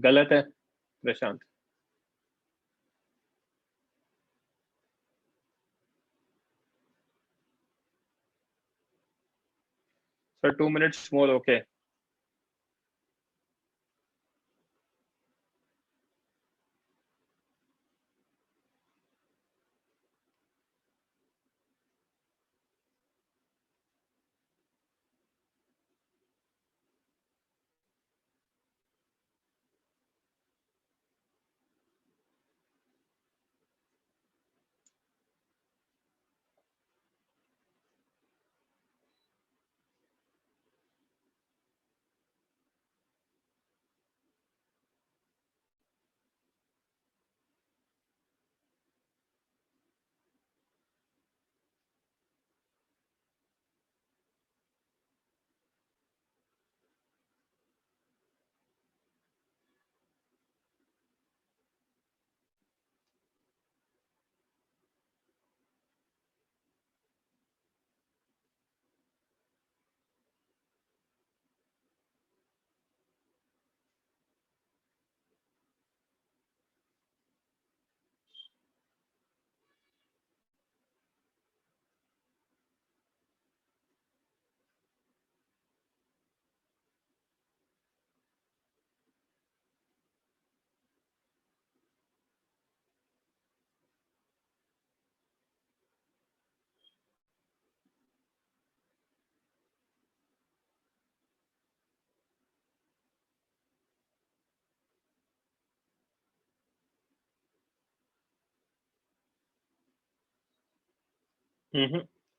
गलत है Prashant. Sir 2 minutes more, okay.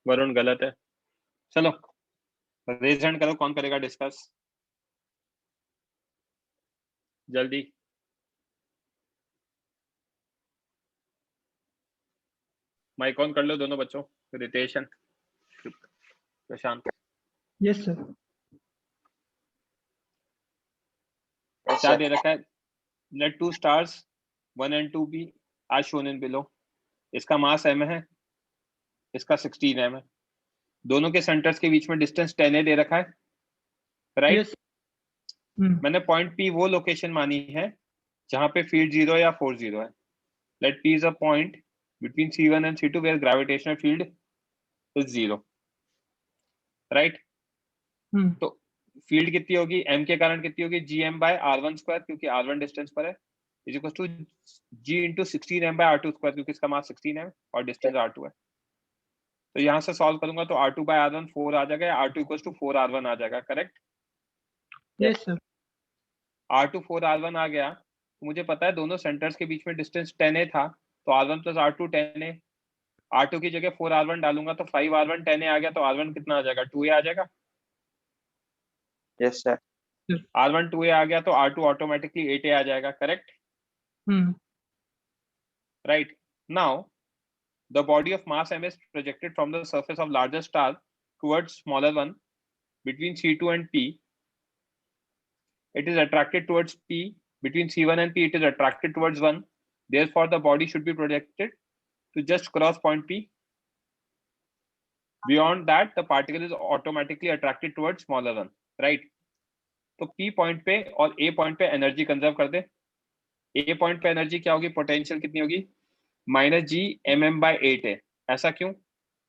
Varun गलत है। चलो रेज हैंड करो, कौन करेगा डिस्कस जल्दी। माइक ऑन कर लो दोनों बच्चों, Ritesh and Prashant. Yes sir. क्या दे रखा है? Let 2 stars 1 and 2 be as shown in below। इसका मास m है, इसका 16 m है। दोनों के सेंटर्स के बीच में डिस्टेंस 10 a दे रखा है, राइट? यस। मैंने पॉइंट P वो लोकेशन मानी है जहां पे फील्ड 0 या फोर्स 0 है। Let P is a point between C1 and C2 where gravitational field is 0, right? तो फील्ड कितनी होगी m के कारण, कितनी होगी gm/r1 स्क्वायर, क्योंकि r1 डिस्टेंस पर है, is equal to g into 16m/r2 square, क्योंकि इसका मास 16 है और डिस्टेंस r2 है। तो यहां से सॉल्व करूंगा तो r2/r1 4 आ जाएगा, r2 इक्वल टू 4r1 आ जाएगा, correct? Yes sir. r2 4r1 आ गया तो मुझे पता है दोनों सेंटर्स के बीच में डिस्टेंस 10a था, तो r1 plus r2 10a। r2 की जगह 4r1 डालूंगा तो 5r1 10a आ गया, तो r1 कितना आ जाएगा? 2a आ जाएगा। Yes sir. r1 2a आ गया तो r2 ऑटोमेटिकली 8a आ जाएगा, correct? Right. Now the body of mass m is projected from the surface of larger star towards smaller one between C2 and P. It is attracted towards P. Between C1 and P, it is attracted towards 1. Therefore, the body should be projected to just cross point P. Beyond that, the particle is automatically attracted towards smaller one, right? तो P point पे और A point पे energy conserve कर दे। ए point पे energy क्या होगी, potential कितनी होगी, -G/mm/8 है। ऐसा क्यों,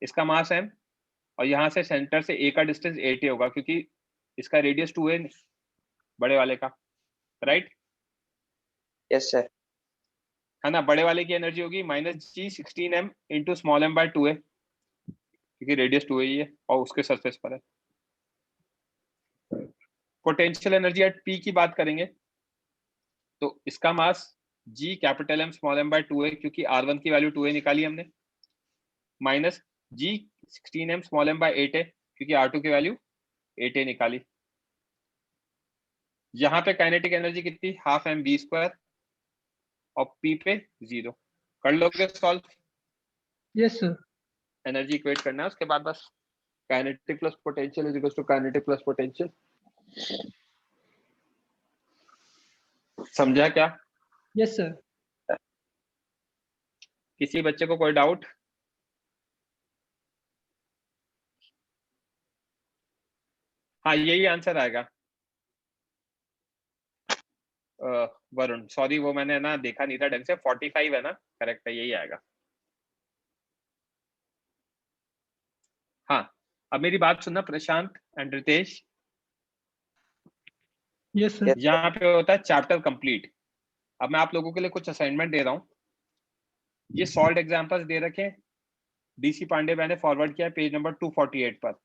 इसका मास m और यहाँ से सेंटर से ए का डिस्टेंस 8 होगा क्योंकि इसका रेडियस 2 है बड़े वाले का, राइट? Yes sir. है ना, बड़े वाले की एनर्जी होगी -G16m × m/2 है क्योंकि रेडियस 2 ही है और उसके सरफेस पर है। पोटेंशियल एनर्जी एट P की बात करेंगे तो इसका मास G capital M small m/2 है क्योंकि R1 की वैल्यू 2 निकाली हमने, -G16m स्मॉल m/8 है क्योंकि R2 की वैल्यू 8 निकाली। यहाँ पे काइनेटिक एनर्जी कितनी, 12 mv² और P पे 0। कर लोगे solve? Yes sir. Energy equate करना है, उसके बाद बस kinetic plus potential is equals to kinetic plus potential. समझा क्या? Yes sir. किसी बच्चे को कोई डाउट? हाँ यही आंसर आएगा। वरुण सॉरी, वो मैंने ना देखा नहीं था ढंग से, 45 है ना, करेक्ट है, यही आएगा। हाँ अब मेरी बात सुनना प्रशांत एंड रितेश, यस सर। यहाँ पे होता है चैप्टर कंप्लीट। अब मैं आप लोगों के लिए कुछ असाइनमेंट दे रहा हूँ, ये सॉल्व एग्जांपल्स दे रखे हैं, डीसी पांडे मैंने फॉरवर्ड किया पेज नंबर 248 पर।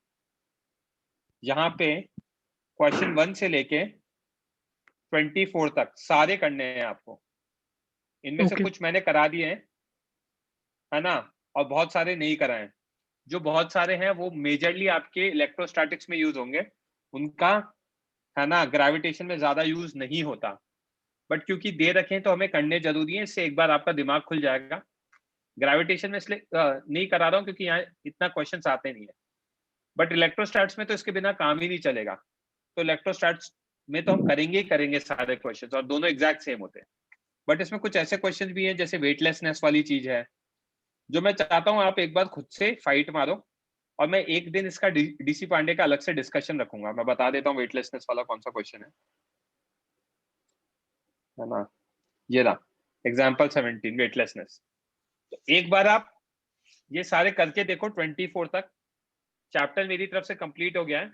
यहाँ पे क्वेश्चन 1 से लेके 24 तक सारे करने हैं आपको। इनमें से Okay. कुछ मैंने करा दिए हैं, है ना, और बहुत सारे नहीं कराए हैं। जो बहुत सारे हैं वो मेजरली आपके इलेक्ट्रोस्टैटिक्स में यूज होंगे, उनका है ना ग्रेविटेशन में ज्यादा यूज नहीं होता, बट क्योंकि दे रखे हैं तो हमें करने जरूरी है, इससे एक बार आपका दिमाग खुल जाएगा। ग्रेविटेशन में इसलिए नहीं करा रहा हूँ क्योंकि यहाँ इतना क्वेश्चंस आते नहीं है, बट इलेक्ट्रोस्टैट्स में तो इसके बिना काम ही नहीं चलेगा। तो इलेक्ट्रोस्टैट्स में तो हम करेंगे ही करेंगे सारे क्वेश्चंस, और दोनों एग्जैक्ट सेम होते हैं। बट इसमें कुछ ऐसे क्वेश्चंस भी हैं जैसे वेटलेसनेस वाली चीज है, जो मैं चाहता हूँ आप एक बार खुद से फाइट मारो, और मैं एक दिन इसका डीसी पांडे का अलग से डिस्कशन रखूंगा। मैं बता देता हूँ वेटलेसनेस वाला कौन सा क्वेश्चन है ना, ये रहा एग्जाम्पल 17 वेटलेसनेस। तो एक बार आप ये सारे करके देखो 24 तक। चैप्टर मेरी तरफ से कंप्लीट हो गया है।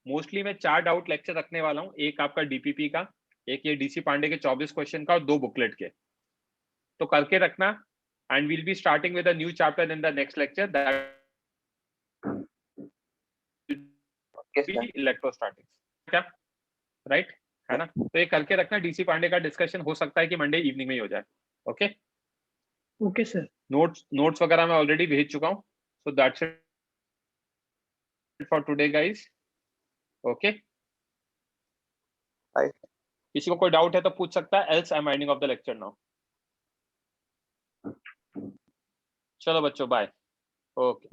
मोस्टली मैं 4 डाउट लेक्चर रखने वाला हूँ, एक आपका डीपीपी का, एक ये डीसी पांडे के 24 क्वेश्चन का और 2 बुकलेट के। तो करके रखना, and we'll be starting with a new chapter in the next lecture, that be electrostatics. क्या राइट है ना? तो ये करके रखना, डीसी पांडे का डिस्कशन हो सकता है कि मंडे इवनिंग में ही हो जाए। Okay okay sir. नोट्स वगैरह मैं ऑलरेडी भेज चुका हूँ। So that's it for today guys. Okay किसी को कोई डाउट है तो पूछ सकता है, else I am ending of the lecture now. चलो बच्चों बाय। ओके